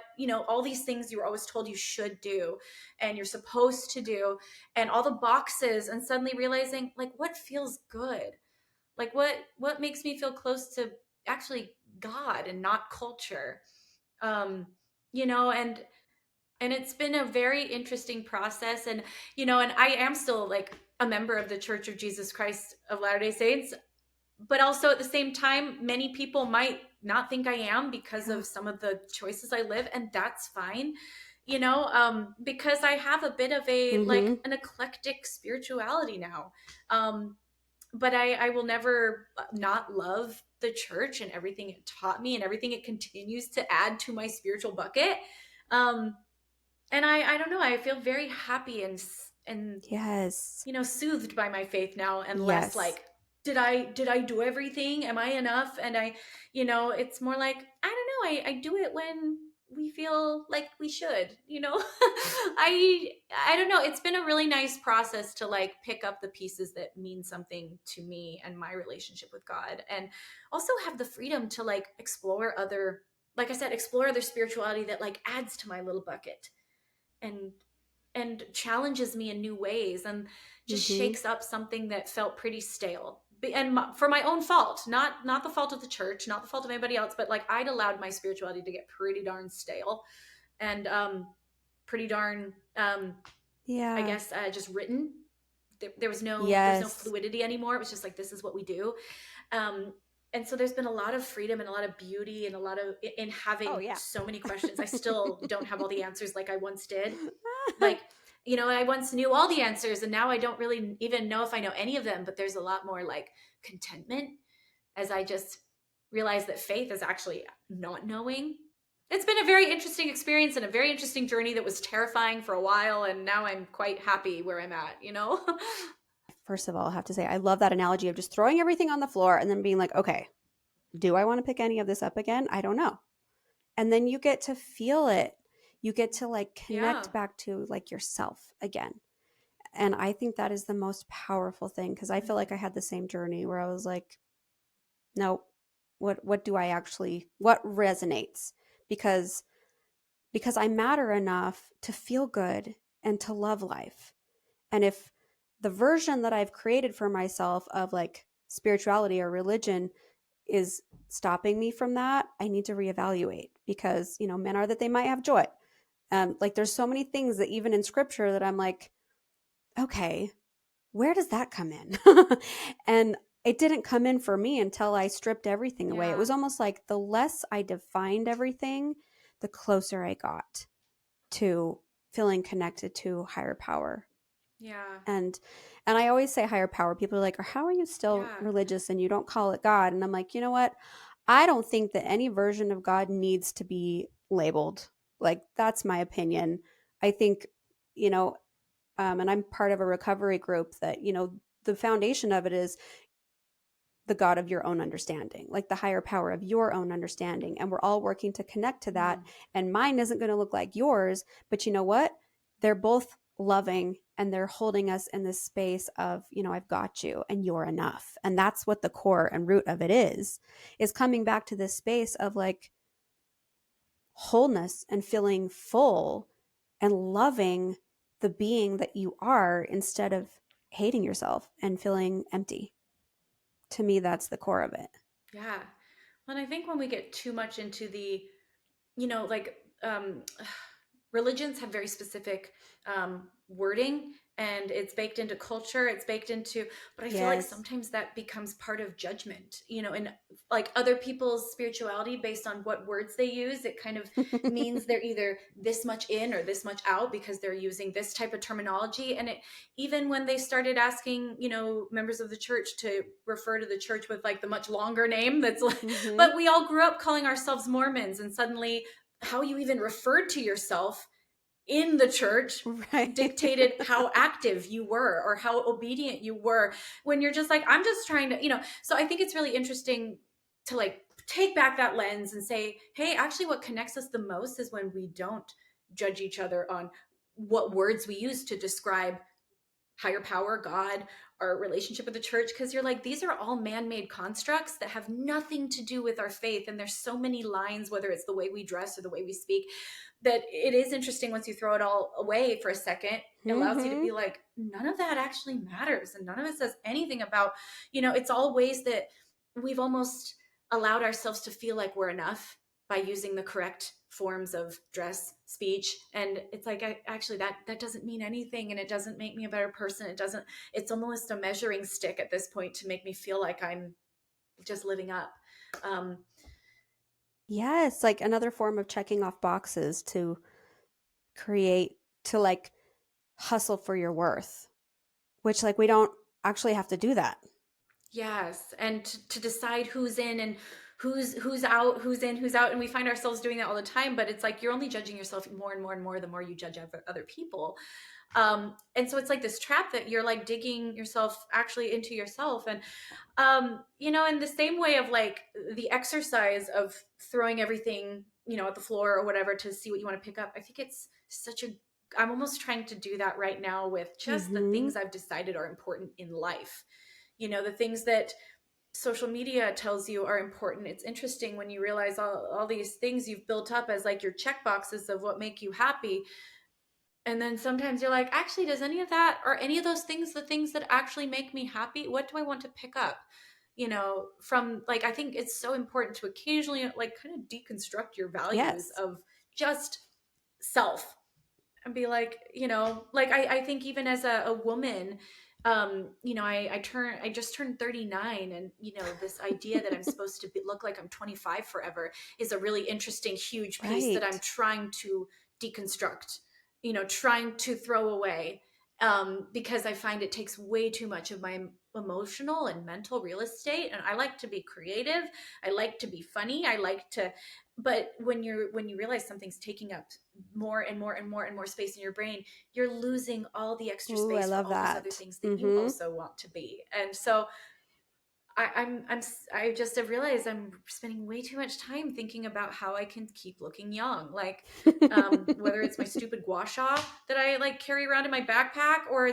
Speaker 1: all these things you were always told you should do and you're supposed to do, and all the boxes, and suddenly realizing like what feels good, like what makes me feel close to actually God and not culture. um and it's been a very interesting process. And and I am still like a member of the Church of Jesus Christ of Latter-day Saints, but also at the same time many people might not think I am because
Speaker 2: Yeah.
Speaker 1: of some of the choices I live, and that's fine. Because I have a bit of a like
Speaker 2: Mm-hmm.
Speaker 1: an eclectic spirituality now. But I will never not love the church and everything it taught me and everything it continues to add to my spiritual bucket. um and I don't know, I feel very happy and
Speaker 2: Yes.
Speaker 1: soothed by my faith now, and less
Speaker 2: Yes.
Speaker 1: like, did I do everything, am I enough? And it's more like, I don't know, I do it when we feel like we should. i I don't know, it's been a really nice process to like pick up the pieces that mean something to me and my relationship with God, and also have the freedom to like explore other, like I said, explore other spirituality that like adds to my little bucket, and challenges me in new ways, and just
Speaker 2: Mm-hmm.
Speaker 1: shakes up something that felt pretty stale. And for my own fault, not the fault of the church, not the fault of anybody else, but like I'd allowed my spirituality to get pretty darn stale, and pretty darn I
Speaker 2: Yeah.
Speaker 1: guess just written. There was no
Speaker 2: Yes.
Speaker 1: fluidity anymore. It was just like, this is what we do. um and so there's been a lot of freedom and a lot of beauty and a lot of in
Speaker 2: Oh,
Speaker 1: having
Speaker 2: yeah.
Speaker 1: so many questions. I still don't have all the answers like I once did. Like, I once knew all the answers, and now I don't really even know if I know any of them, but there's a lot more like contentment as I just realize that faith is actually not knowing. It's been a very interesting experience and a very interesting journey that was terrifying for a while, and now I'm quite happy where I'm at.
Speaker 2: First of all, I have to say, I love that analogy of just throwing everything on the floor and then being like, okay, do I want to pick any of this up again? I don't know. And then you get to feel it. You get to like
Speaker 1: Yeah.
Speaker 2: connect back to like yourself again. And I think that is the most powerful thing because I feel like I had the same journey where I was like, no, what do I actually what resonates? Because I matter enough to feel good and to love life. And if the version that I've created for myself of like spirituality or religion is stopping me from that, I need to reevaluate because, men are that they might have joy. Like there's so many things that even in scripture that I'm like, okay, where does that come in? And it didn't come in for me until I stripped everything away. It
Speaker 1: Yeah.
Speaker 2: was almost like the less I defined everything, the closer I got to feeling connected to higher power.
Speaker 1: Yeah.
Speaker 2: And I always say higher power. People are like, how are you still
Speaker 1: Yeah.
Speaker 2: religious and you don't call it God? And I'm like, you know what? I don't think that any version of God needs to be labeled. Like that's my opinion. I think, you know, and I'm part of a recovery group that, the foundation of it is the God of your own understanding, like the higher power of your own understanding. And we're all working to connect to that.
Speaker 1: Mm.
Speaker 2: And mine isn't going to look like yours, but you know what? They're both loving and they're holding us in this space of, I've got you and you're enough. And that's what the core and root of it is coming back to this space of like wholeness and feeling full and loving the being that you are instead of hating yourself and feeling empty. To me, that's the core of it.
Speaker 1: Yeah. Well, and I think when we get too much into the, like religions have very specific wording, and it's baked into culture, it's baked into, but I feel like
Speaker 2: Yes.
Speaker 1: sometimes that becomes part of judgment, and like other people's spirituality based on what words they use. It kind of means they're either this much in or this much out because they're using this type of terminology. And it, even when they started asking, members of the church to refer to the church with like the much longer name that's like,
Speaker 2: Mm-hmm.
Speaker 1: but we all grew up calling ourselves Mormons, and suddenly how you even referred to yourself in the church
Speaker 2: Right.
Speaker 1: dictated how active you were or how obedient you were, when you're just like, I'm just trying to, so I think it's really interesting to like take back that lens and say, hey, actually what connects us the most is when we don't judge each other on what words we use to describe higher power, God, our relationship with the church, because you're like, these are all man-made constructs that have nothing to do with our faith. And there's so many lines, whether it's the way we dress or the way we speak, that it is interesting once you throw it all away for a second. It allows you to
Speaker 2: Mm-hmm.
Speaker 1: be like, none of that actually matters. And none of it says anything about, it's all ways that we've almost allowed ourselves to feel like we're enough by using the correct forms of dress, speech. And it's like, actually that doesn't mean anything, and it doesn't make me a better person. It's almost a measuring stick at this point to make me feel like I'm just living up. um
Speaker 2: Yes, like another form of checking off boxes to create, to like hustle for your worth, which like we don't actually have to do that.
Speaker 1: yes, and to decide who's in and who's out, who's in, who's out. And we find ourselves doing that all the time, but it's like you're only judging yourself more and more and more the more you judge other people. And so it's like this trap that you're like digging yourself actually into yourself. And in the same way of like the exercise of throwing everything, at the floor or whatever to see what you want to pick up, I think it's I'm almost trying to do that right now with just the
Speaker 2: Mm-hmm.
Speaker 1: things I've decided are important in life. The things that social media tells you are important. It's interesting when you realize all these things you've built up as like your check boxes of what make you happy. And then sometimes you're like, actually, does any of that or any of those things, the things that actually make me happy, what do I want to pick up? From like, I think it's so important to occasionally like kind of deconstruct your values
Speaker 2: Yes.
Speaker 1: of just self and be like, like I think even as a woman, I just turned 39, and this idea that I'm supposed to look like I'm 25 forever is a really interesting, huge piece that I'm
Speaker 2: Right.
Speaker 1: trying to deconstruct, trying to throw away, because I find it takes way too much of my emotional and mental real estate. And I like to be creative. I like to be funny. I like to, but when you realize something's taking up more and more and more and more space in your brain, you're losing all the extra
Speaker 2: Ooh, I
Speaker 1: space for
Speaker 2: love
Speaker 1: all these other
Speaker 2: that.
Speaker 1: things that you
Speaker 2: Mm-hmm.
Speaker 1: also want to be. And so I just have realized I'm spending way too much time thinking about how I can keep looking young. Like, whether it's my stupid gua sha that I like carry around in my backpack, or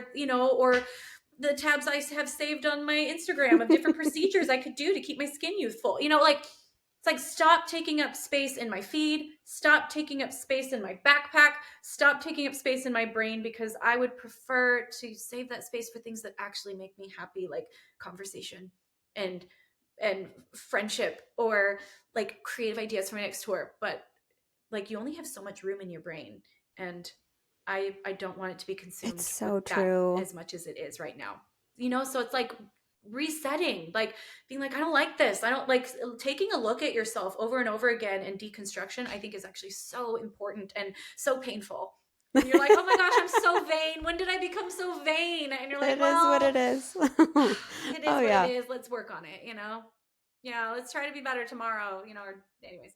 Speaker 1: the tabs I have saved on my Instagram of different procedures I could do to keep my skin youthful. Like it's like, stop taking up space in my feed, stop taking up space in my backpack, stop taking up space in my brain, because I would prefer to save that space for things that actually make me happy, like conversation and friendship, or like creative ideas for my next tour. But like, you only have so much room in your brain, and I don't want it to be
Speaker 2: It's
Speaker 1: consumed with
Speaker 2: so
Speaker 1: that
Speaker 2: true.
Speaker 1: as much as it is right now. So it's like resetting, like being like, I don't like this. I don't like taking a look at yourself over and over again. And deconstruction, I think, is actually so important and so painful. When you're like, oh my gosh, I'm so vain. When did I become so vain? And you're like,
Speaker 2: It is what
Speaker 1: well,
Speaker 2: it is.
Speaker 1: it
Speaker 2: Oh
Speaker 1: is what it
Speaker 2: yeah.
Speaker 1: is. Let's work on it. Yeah, let's try to be better tomorrow. Or anyways.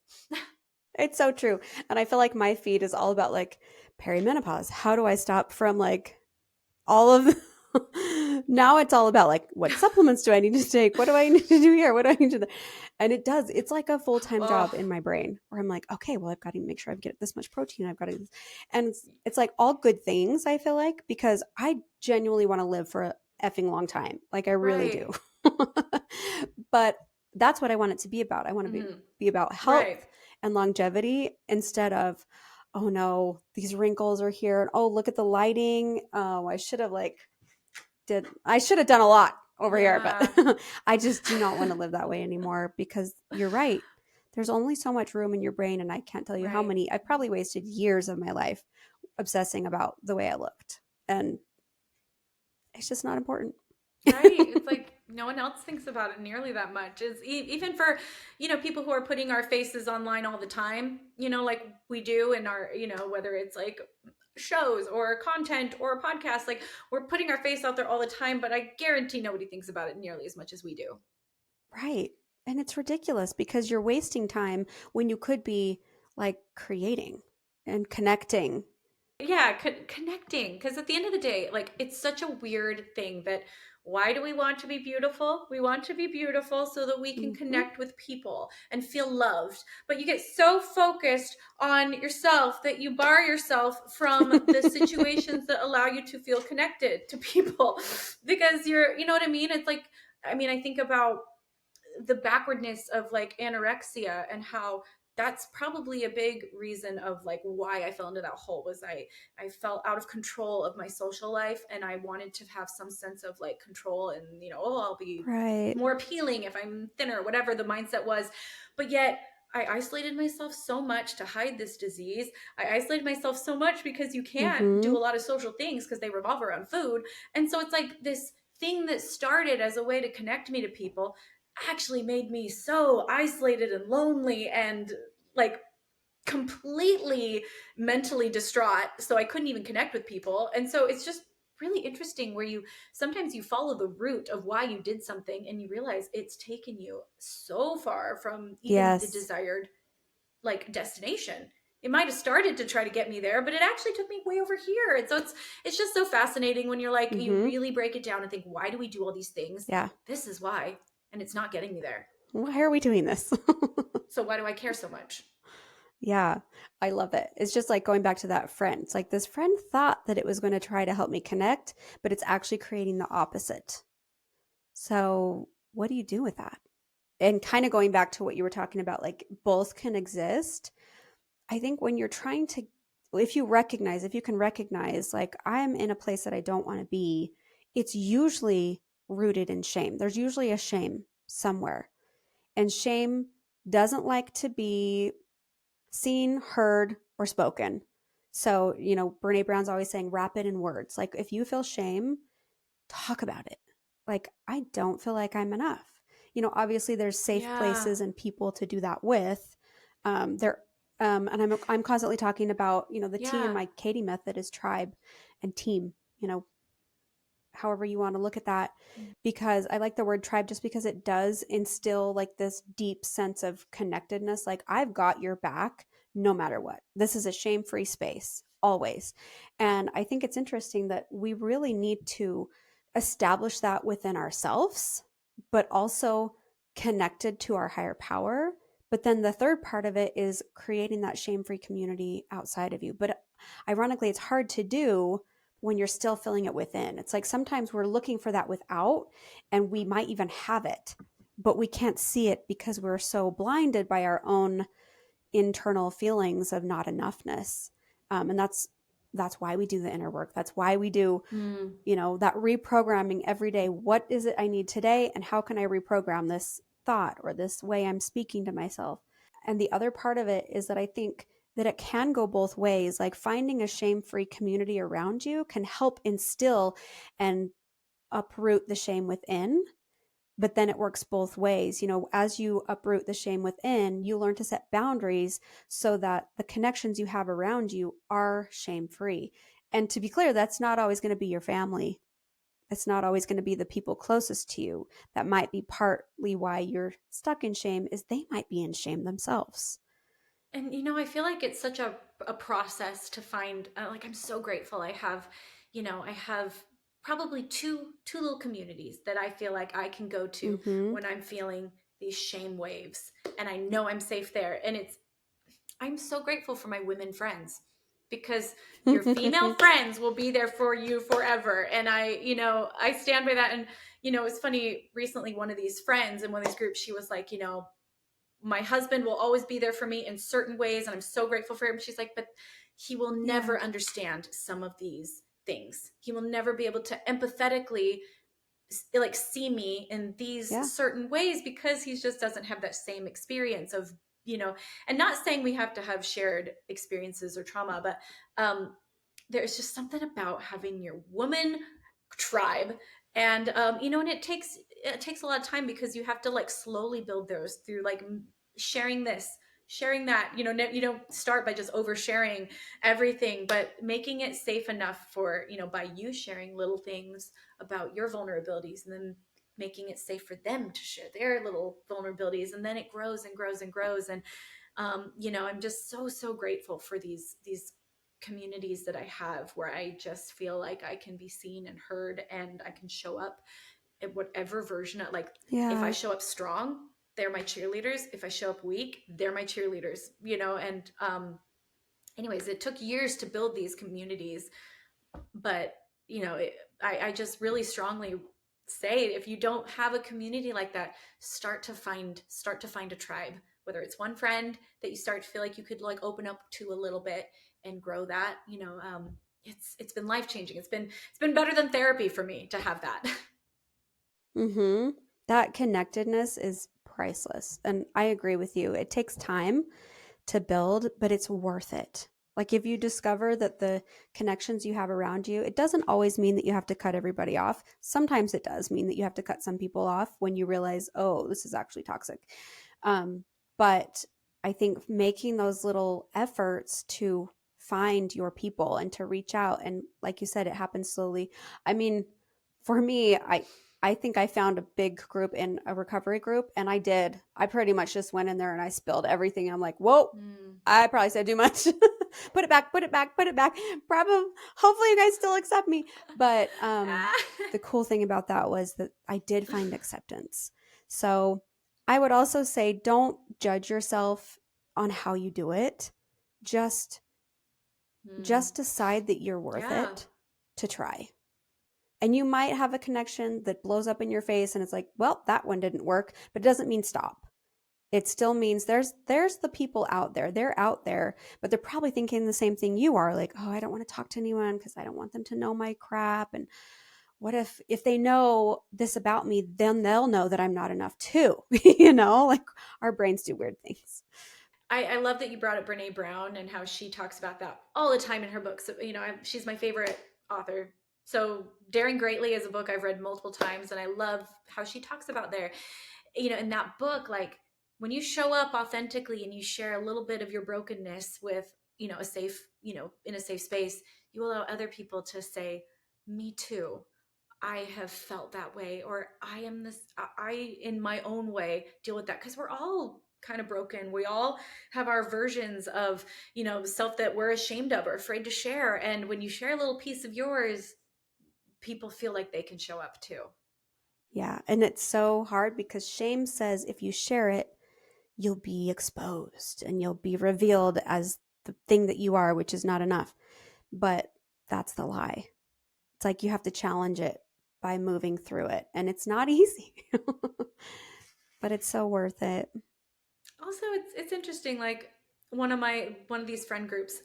Speaker 2: It's so true. And I feel like my feed is all about like perimenopause. How do I stop from like all of now it's all about like what supplements do I need to take? What do I need to do here? What do I need to do? And it does. It's like a full-time
Speaker 1: Oh,
Speaker 2: job in my brain where I'm like, okay, well, I've got to make sure I get this much protein. I've got to, and it's like all good things, I feel like, because I genuinely want to live for a effing long time. Like I really do.
Speaker 1: right.
Speaker 2: But that's what I want it to be about. I want to
Speaker 1: Hmm.
Speaker 2: be about
Speaker 1: Right.
Speaker 2: health and longevity instead of, oh no, these wrinkles are here. And oh, look at the lighting. Oh, I should have done a lot over here,
Speaker 1: Yeah.
Speaker 2: but I just do not want to live that way anymore because you're right. There's only so much room in your brain, and I can't tell you how
Speaker 1: Right.
Speaker 2: many. I've probably wasted years of my life obsessing about the way I looked, and it's just not important.
Speaker 1: Right. It's like no one else thinks about it nearly that much. Is even for, people who are putting our faces online all the time, like we do in our, whether it's like shows or content or podcasts, like we're putting our face out there all the time, but I guarantee nobody thinks about it nearly as much as we do.
Speaker 2: Right. And it's ridiculous because you're wasting time when you could be like creating and connecting.
Speaker 1: Yeah, connecting, because at the end of the day, like, it's such a weird thing that, why do we want to be beautiful? We want to be beautiful so that we can
Speaker 2: Hmm.
Speaker 1: connect with people and feel loved, but you get so focused on yourself that you bar yourself from the situations that allow you to feel connected to people because you're, you know what I mean? It's like, I mean, I think about the backwardness of like anorexia and how that's probably a big reason of like why I fell into that hole. Was I felt out of control of my social life, and I wanted to have some sense of like control, and you know, oh, I'll be
Speaker 2: Right.
Speaker 1: more appealing if I'm thinner, whatever the mindset was. But yet I isolated myself so much to hide this disease. I isolated myself so much because you can't
Speaker 2: Hmm.
Speaker 1: do a lot of social things because they revolve around food. And so it's like this thing that started as a way to connect me to people actually made me so isolated and lonely and like completely mentally distraught, so I couldn't even connect with people. And so it's just really interesting where you sometimes you follow the root of why you did something and you realize it's taken you so far from even the
Speaker 2: Yes.
Speaker 1: desired like destination. It might have started to try to get me there, but it actually took me way over here. And so it's just so fascinating when you're like, you
Speaker 2: Hmm.
Speaker 1: really break it down and think, why do we do all these things?
Speaker 2: Yeah.
Speaker 1: This is why, and it's not getting me there.
Speaker 2: Why are we doing this?
Speaker 1: So why do I care so much?
Speaker 2: Yeah, I love it. It's just like going back to that friend. It's like this friend thought that it was going to try to help me connect, but it's actually creating the opposite. So, what do you do with that? And kind of going back to what you were talking about, like both can exist. I think when you're trying to, if you can recognize, like, I'm in a place that I don't want to be, it's usually rooted in shame. There's usually a shame somewhere. And shame doesn't like to be seen, heard, or spoken. So, Brene Brown's always saying, wrap it in words. Like, if you feel shame, talk about it. Like, I don't feel like I'm enough. Obviously, there's safe
Speaker 1: Yeah.
Speaker 2: places and people to do that with. There, and I'm constantly talking about, the T in
Speaker 1: Yeah.
Speaker 2: my Kati method is tribe and team. However you want to look at that, because I like the word tribe just because it does instill like this deep sense of connectedness. Like, I've got your back no matter what. This is a shame free space, always. And I think it's interesting that we really need to establish that within ourselves, but also connected to our higher power. But then the third part of it is creating that shame free community outside of you. But ironically, it's hard to do when you're still feeling it within. It's like sometimes we're looking for that without, and we might even have it, but we can't see it because we're so blinded by our own internal feelings of not enoughness. And that's why we do the inner work. That's why we do,
Speaker 1: Mm.
Speaker 2: that reprogramming every day. What is it I need today, and how can I reprogram this thought or this way I'm speaking to myself? And the other part of it is that I think that it can go both ways. Like, finding a shame free community around you can help instill and uproot the shame within. But then it works both ways. As you uproot the shame within, you learn to set boundaries so that the connections you have around you are shame free. And to be clear, that's not always going to be your family. It's not always going to be the people closest to you. That might be partly why you're stuck in shame, is they might be in shame themselves.
Speaker 1: And you know, I feel like it's such a process to find. Like, I'm so grateful. I have probably two little communities that I feel like I can go to
Speaker 2: Mm-hmm.
Speaker 1: when I'm feeling these shame waves, and I know I'm safe there. And I'm so grateful for my women friends because your female friends will be there for you forever. And I stand by that. And it's funny. Recently, one of these friends in one of these groups, she was like, my husband will always be there for me in certain ways, and I'm so grateful for him. She's like, but he will
Speaker 2: Yeah.
Speaker 1: never understand some of these things. He will never be able to empathetically like see me in these
Speaker 2: Yeah.
Speaker 1: certain ways because he just doesn't have that same experience of, you know and not saying we have to have shared experiences or trauma, but there's just something about having your woman tribe. And and it takes a lot of time because you have to like slowly build those through like sharing this, sharing that. You don't start by just oversharing everything, but making it safe enough for, by you sharing little things about your vulnerabilities, and then making it safe for them to share their little vulnerabilities, and then it grows and grows and grows. And I'm just so grateful for these communities that I have where I just feel like I can be seen and heard and I can show up in whatever version of, like, if I
Speaker 2: Yeah.
Speaker 1: show up strong, they're my cheerleaders. If I show up weak, they're my cheerleaders, and anyways, it took years to build these communities, but I just really strongly say, if you don't have a community like that, start to find a tribe, whether it's one friend that you start to feel like you could like open up to a little bit and grow that. It's been life changing. It's been better than therapy for me to have that.
Speaker 2: Mm-hmm. That connectedness is priceless. And I agree with you. It takes time to build, but it's worth it. Like if you discover that the connections you have around you, it doesn't always mean that you have to cut everybody off. Sometimes it does mean that you have to cut some people off when you realize, oh, this is actually toxic. Um, but I think making those little efforts to find your people and to reach out, and like you said, it happens slowly. I mean, for me, I think I found a big group in a recovery group, and I did. I pretty much just went in there and I spilled everything. I'm like, whoa,
Speaker 1: Mm.
Speaker 2: I probably said too much. Put it back, put it back, put it back. Probably, hopefully, you guys still accept me. But the cool thing about that was that I did find acceptance. So I would also say don't judge yourself on how you do it. Just
Speaker 1: Mm.
Speaker 2: just decide that you're worth
Speaker 1: Yeah.
Speaker 2: it to try. And you might have a connection that blows up in your face and it's like, well, that one didn't work, but it doesn't mean stop. It still means there's the people out there. They're out there, but they're probably thinking the same thing you are, like, oh, I don't want to talk to anyone because I don't want them to know my crap. And what if they know this about me, then they'll know that I'm not enough too. Like our brains do weird things.
Speaker 1: I love that you brought up Brene Brown and how she talks about that all the time in her books. She's my favorite author. So Daring Greatly is a book I've read multiple times, and I love how she talks about there. In that book, like when you show up authentically and you share a little bit of your brokenness with, a safe, in a safe space, you allow other people to say, "Me too. I have felt that way," or I am this, I, in my own way, deal with that. Because we're all kind of broken. We all have our versions of, self that we're ashamed of or afraid to share. And when you share a little piece of yours, people feel like they can show up too.
Speaker 2: Yeah. And it's so hard because shame says if you share it, you'll be exposed and you'll be revealed as the thing that you are, which is not enough. But that's the lie. It's like you have to challenge it by moving through it. And it's not easy, but it's so worth it.
Speaker 1: Also, it's interesting, like one of these friend groups,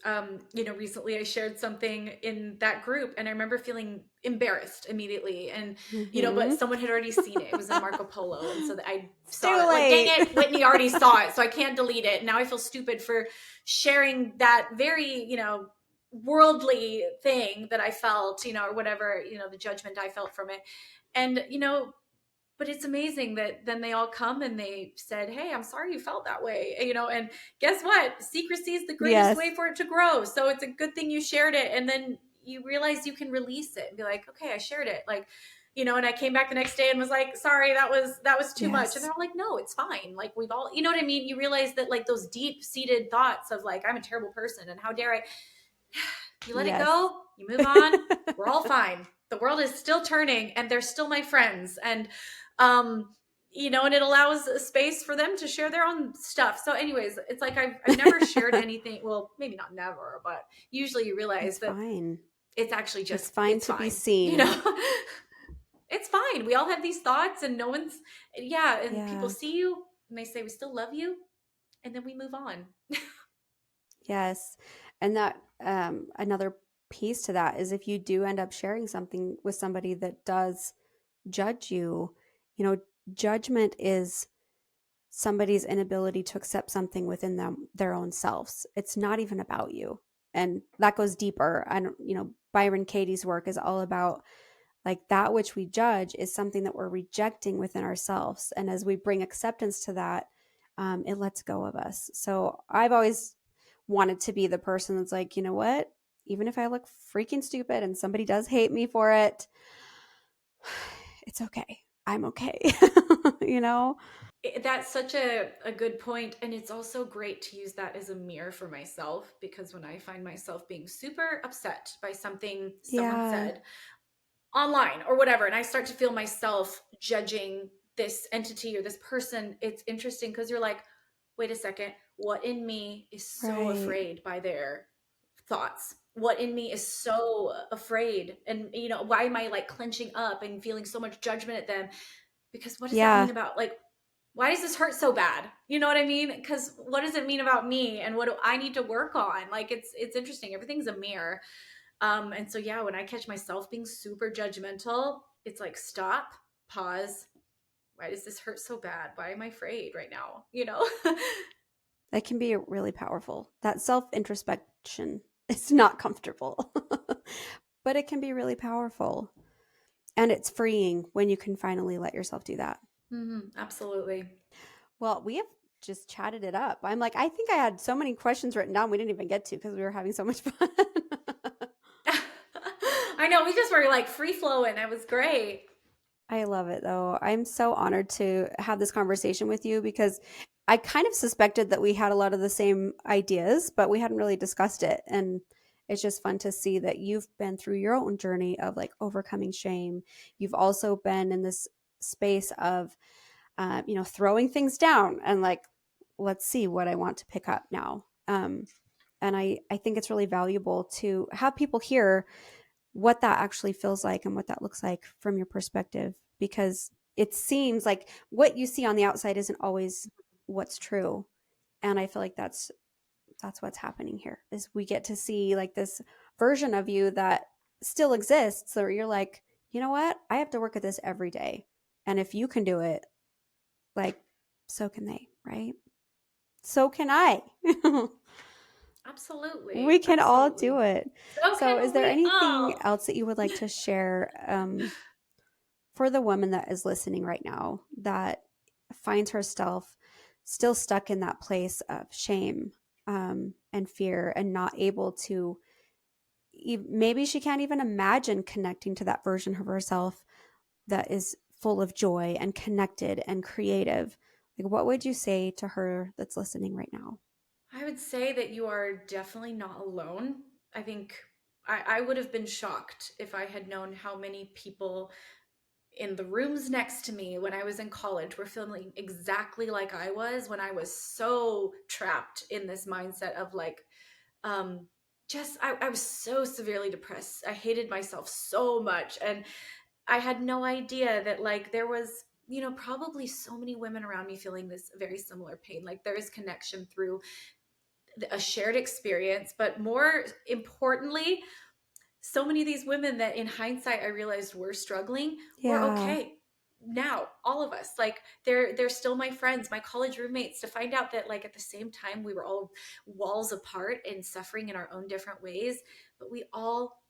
Speaker 1: recently I shared something in that group and I remember feeling embarrassed immediately, and but
Speaker 2: Mm-hmm.
Speaker 1: someone had already seen it. It was in Marco Polo, and so I
Speaker 2: It's
Speaker 1: saw
Speaker 2: too
Speaker 1: it, like, dang
Speaker 2: late.
Speaker 1: it, Whitney already saw it, so I can't delete it. Now I feel stupid for sharing that very, worldly thing that I felt, or whatever, the judgment I felt from it. And but it's amazing that then they all come and they said, "Hey, I'm sorry you felt that way," and guess what, secrecy is the greatest
Speaker 2: Yes.
Speaker 1: way for it to grow. So it's a good thing you shared it, and then you realize you can release it and be like, "Okay, I shared it," like, and I came back the next day and was like, "Sorry, that was too much," and
Speaker 2: Yes.
Speaker 1: they're all like, "No, it's fine." Like, we've all, what I mean, you realize that, like, those deep seated thoughts of like, I'm a terrible person and how dare I, you let it
Speaker 2: Yes.
Speaker 1: go, you move on, we're all fine. The world is still turning and they're still my friends. And and it allows a space for them to share their own stuff. So anyways, it's like I've never shared anything, well, maybe not never, but usually you realize
Speaker 2: It's
Speaker 1: that
Speaker 2: fine.
Speaker 1: it's actually
Speaker 2: It's
Speaker 1: just,
Speaker 2: fine
Speaker 1: it's
Speaker 2: to be
Speaker 1: fine.
Speaker 2: seen.
Speaker 1: It's fine. We all have these thoughts and no one's, yeah, and people
Speaker 2: Yeah.
Speaker 1: see you and they say, "We still love you," and then we move on.
Speaker 2: Yes. And that another piece to that is if you do end up sharing something with somebody that does judge you, you know, judgment is somebody's inability to accept something within them their own selves. It's not even about you. And that goes deeper. I don't, Byron Katie's work is all about like that which we judge is something that we're rejecting within ourselves. And as we bring acceptance to that, it lets go of us. So I've always wanted to be the person that's like, you know what? Even if I look freaking stupid and somebody does hate me for it, it's okay. I'm okay. you know?
Speaker 1: That's such a good point, and it's also great to use that as a mirror for myself, because when I find myself being super upset by something someone
Speaker 2: Yeah,
Speaker 1: said online or whatever, and I start to feel myself judging this entity or this person, it's interesting because you're like, wait a second, what in me is so
Speaker 2: right.
Speaker 1: afraid by their thoughts? What in me is so afraid? And why am I like clenching up and feeling so much judgment at them? Because what does that mean
Speaker 2: Yeah,
Speaker 1: about, like, why does this hurt so bad? You know what I mean? Because what does it mean about me, and what do I need to work on? Like, it's interesting. Everything's a mirror. And so yeah, when I catch myself being super judgmental, it's like, stop, pause. Why does this hurt so bad? Why am I afraid right now?
Speaker 2: that can be really powerful. That self introspection is not comfortable, but it can be really powerful. And it's freeing when you can finally let yourself do that.
Speaker 1: Absolutely.
Speaker 2: Well, we have just chatted it up. I'm like, I think I had so many questions written down we didn't even get to because we were having so much fun.
Speaker 1: I know, we just were like free flowing. It was great.
Speaker 2: I love it though. I'm so honored to have this conversation with you because I kind of suspected that we had a lot of the same ideas, but we hadn't really discussed it. And it's just fun to see that you've been through your own journey of like overcoming shame. You've also been in this space of, throwing things down and like, let's see what I want to pick up now. And I think it's really valuable to have people hear what that actually feels like and what that looks like from your perspective because it seems like what you see on the outside isn't always what's true, and I feel like that's what's happening here is we get to see like this version of you that still exists, or you're like, you know what, I have to work at this every day, and if you can do it, like, so can they, right? So can I. We
Speaker 1: Absolutely.
Speaker 2: can all do
Speaker 1: Absolutely.
Speaker 2: it.
Speaker 1: So
Speaker 2: So is
Speaker 1: can
Speaker 2: there
Speaker 1: we
Speaker 2: anything
Speaker 1: all.
Speaker 2: else that you would like to share for the woman that is listening right now that finds herself still stuck in that place of shame, and fear and not able to, maybe she can't even imagine connecting to that version of herself that is full of joy and connected and creative, like what would you say to her that's listening right now?
Speaker 1: I would say that you are definitely not alone. I think I would have been shocked if I had known how many people in the rooms next to me when I was in college were feeling exactly like I was when I was so trapped in this mindset of like, um, just I was so severely depressed. I hated myself so much. And I had no idea that like there was, probably so many women around me feeling this very similar pain. Like there is connection through a shared experience, but more importantly, so many of these women that in hindsight I realized were struggling were
Speaker 2: Yeah,
Speaker 1: okay now, all of us, like they're still my friends, my college roommates, to find out that like at the same time we were all walls apart and suffering in our own different ways, but we all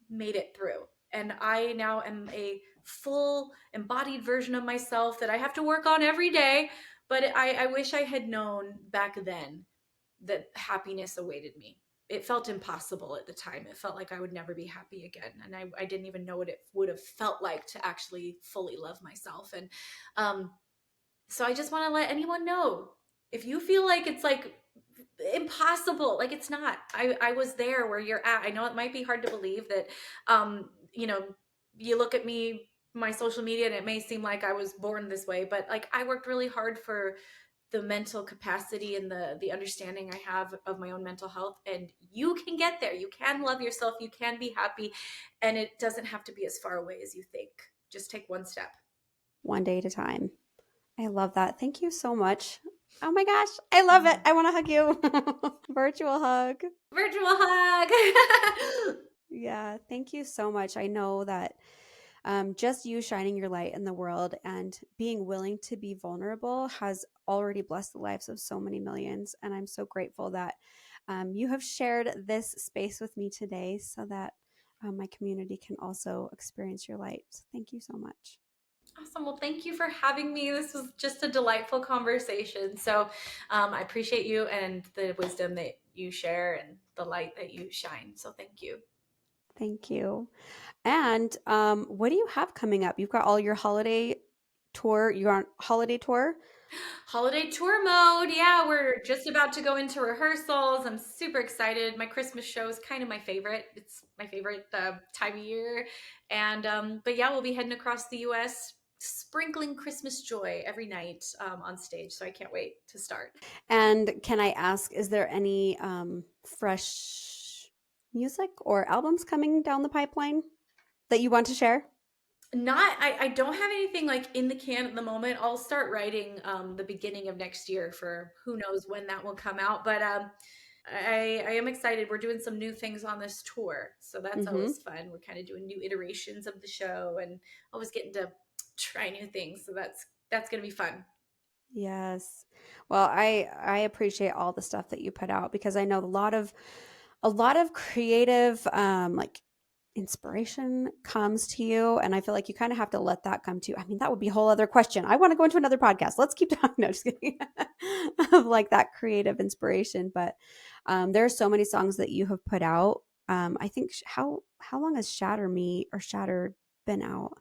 Speaker 1: made it through. And I now am a full embodied version of myself that I have to work on every day. But I wish I had known back then that happiness awaited me. It felt impossible at the time. It felt like I would never be happy again. And I didn't even know what it would have felt like to actually fully love myself. And um, so I just want to let anyone know, if you feel like it's like impossible, like it's not. I was there where you're at. I know it might be hard to believe that, um, you know, you look at me, my social media, and it may seem like I was born this way, but like I worked really hard for the mental capacity and the understanding I have of my own mental health. And you can get there. You can love yourself. You can be happy. And it doesn't have to be as far away as you think. Just take one step.
Speaker 2: one day at a time. I love that. Thank you so much. Oh my gosh, I love it.
Speaker 1: Mm.
Speaker 2: I want to hug you. Virtual hug.
Speaker 1: Virtual hug.
Speaker 2: Yeah, thank you so much. I know that just you shining your light in the world and being willing to be vulnerable has already blessed the lives of so many millions. And I'm so grateful that you have shared this space with me today so that my community can also experience your light. So thank you so much.
Speaker 1: Awesome. Well, thank you for having me. This was just a delightful conversation. So I appreciate you and the wisdom that you share and the light that you shine. So thank you.
Speaker 2: Thank you. And what do you have coming up? You've got all your holiday tour. You're on holiday tour.
Speaker 1: Holiday tour mode. Yeah, we're just about to go into rehearsals. I'm super excited. My Christmas show is kind of my favorite. It's my favorite time of year. And but yeah, we'll be heading across the US, sprinkling Christmas joy every night on stage. So I can't wait to start.
Speaker 2: And can I ask, is there any fresh music or albums coming down the pipeline that you want to share?
Speaker 1: Not I don't have anything like in the can at the moment. I'll start writing the beginning of next year for who knows when that will come out. But I am excited. We're doing some new things on this tour. So that's
Speaker 2: Mm-hmm.
Speaker 1: always fun. We're kind of doing new iterations of the show and always getting to try new things. So that's gonna be fun.
Speaker 2: Yes. Well, I appreciate all the stuff that you put out because I know a lot of creative like inspiration comes to you, and I feel like you kind of have to let that come to you. I mean, that would be a whole other question. I want to go into another podcast. Let's keep talking. No, just kidding. Of like that creative inspiration, but there are so many songs that you have put out. I think how long has Shatter Me or Shattered been out?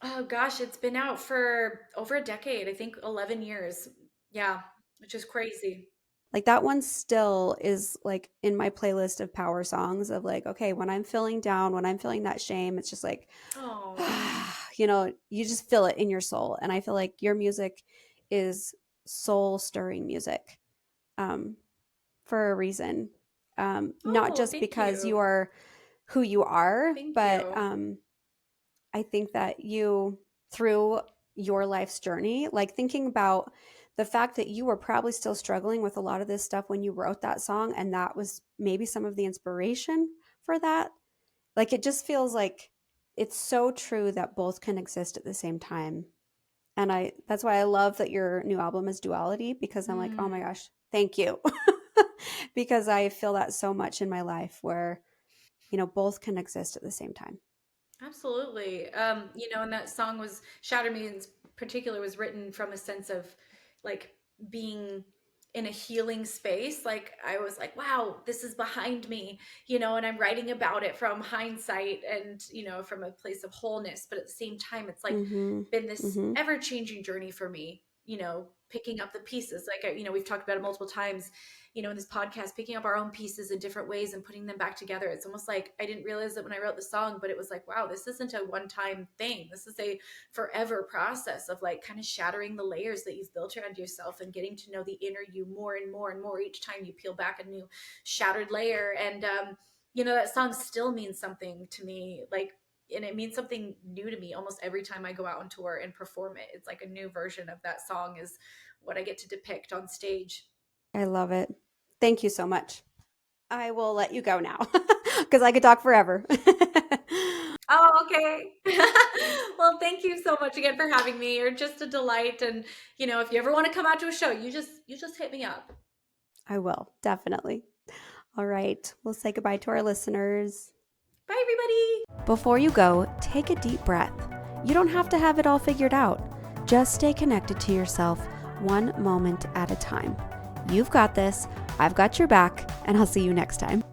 Speaker 1: Oh gosh, it's been out for over a decade. I think 11 years. Yeah, which is crazy.
Speaker 2: Like that one still is like in my playlist of power songs of like, okay, when I'm feeling down, when I'm feeling that shame, it's just like,
Speaker 1: Oh,
Speaker 2: you just feel it in your soul. And I feel like your music is soul stirring music um, for a reason. Not
Speaker 1: oh,
Speaker 2: just
Speaker 1: thank
Speaker 2: because you
Speaker 1: you.
Speaker 2: are who you are,
Speaker 1: Thank
Speaker 2: but
Speaker 1: you.
Speaker 2: I think that you, through your life's journey, like thinking about the fact that you were probably still struggling with a lot of this stuff when you wrote that song, and that was maybe some of the inspiration for that. Like it just feels like it's so true that both can exist at the same time. And that's why I love that your new album is duality because I'm like, oh my
Speaker 1: Mm.
Speaker 2: gosh, thank you. Because I feel that so much in my life where, both can exist at the same time.
Speaker 1: Absolutely. And that song was Shatter Me in particular was written from a sense of like being in a healing space. Like I was like, wow, this is behind me, and I'm writing about it from hindsight and, from a place of wholeness. But at the same time, it's like
Speaker 2: Mm-hmm.
Speaker 1: been this
Speaker 2: Mm-hmm.
Speaker 1: ever-changing journey for me, picking up the pieces. Like, we've talked about it multiple times, in this podcast, picking up our own pieces in different ways and putting them back together. It's almost like I didn't realize it when I wrote the song, but it was like, wow, this isn't a one-time thing. This is a forever process of like kind of shattering the layers that you've built around yourself and getting to know the inner you more and more and more each time you peel back a new shattered layer. And that song still means something to me. Like, and it means something new to me almost every time I go out on tour and perform it. It's like a new version of that song is what I get to depict on stage.
Speaker 2: I love it. Thank you so much. I will let you go now because I could talk forever.
Speaker 1: Oh, okay. Well, thank you so much again for having me. You're just a delight. And, if you ever want to come out to a show, you just hit me up.
Speaker 2: I will, definitely. All right. We'll say goodbye to our listeners.
Speaker 1: Bye, everybody.
Speaker 2: Before you go, take a deep breath. You don't have to have it all figured out. Just stay connected to yourself one moment at a time. You've got this. I've got your back, and I'll see you next time.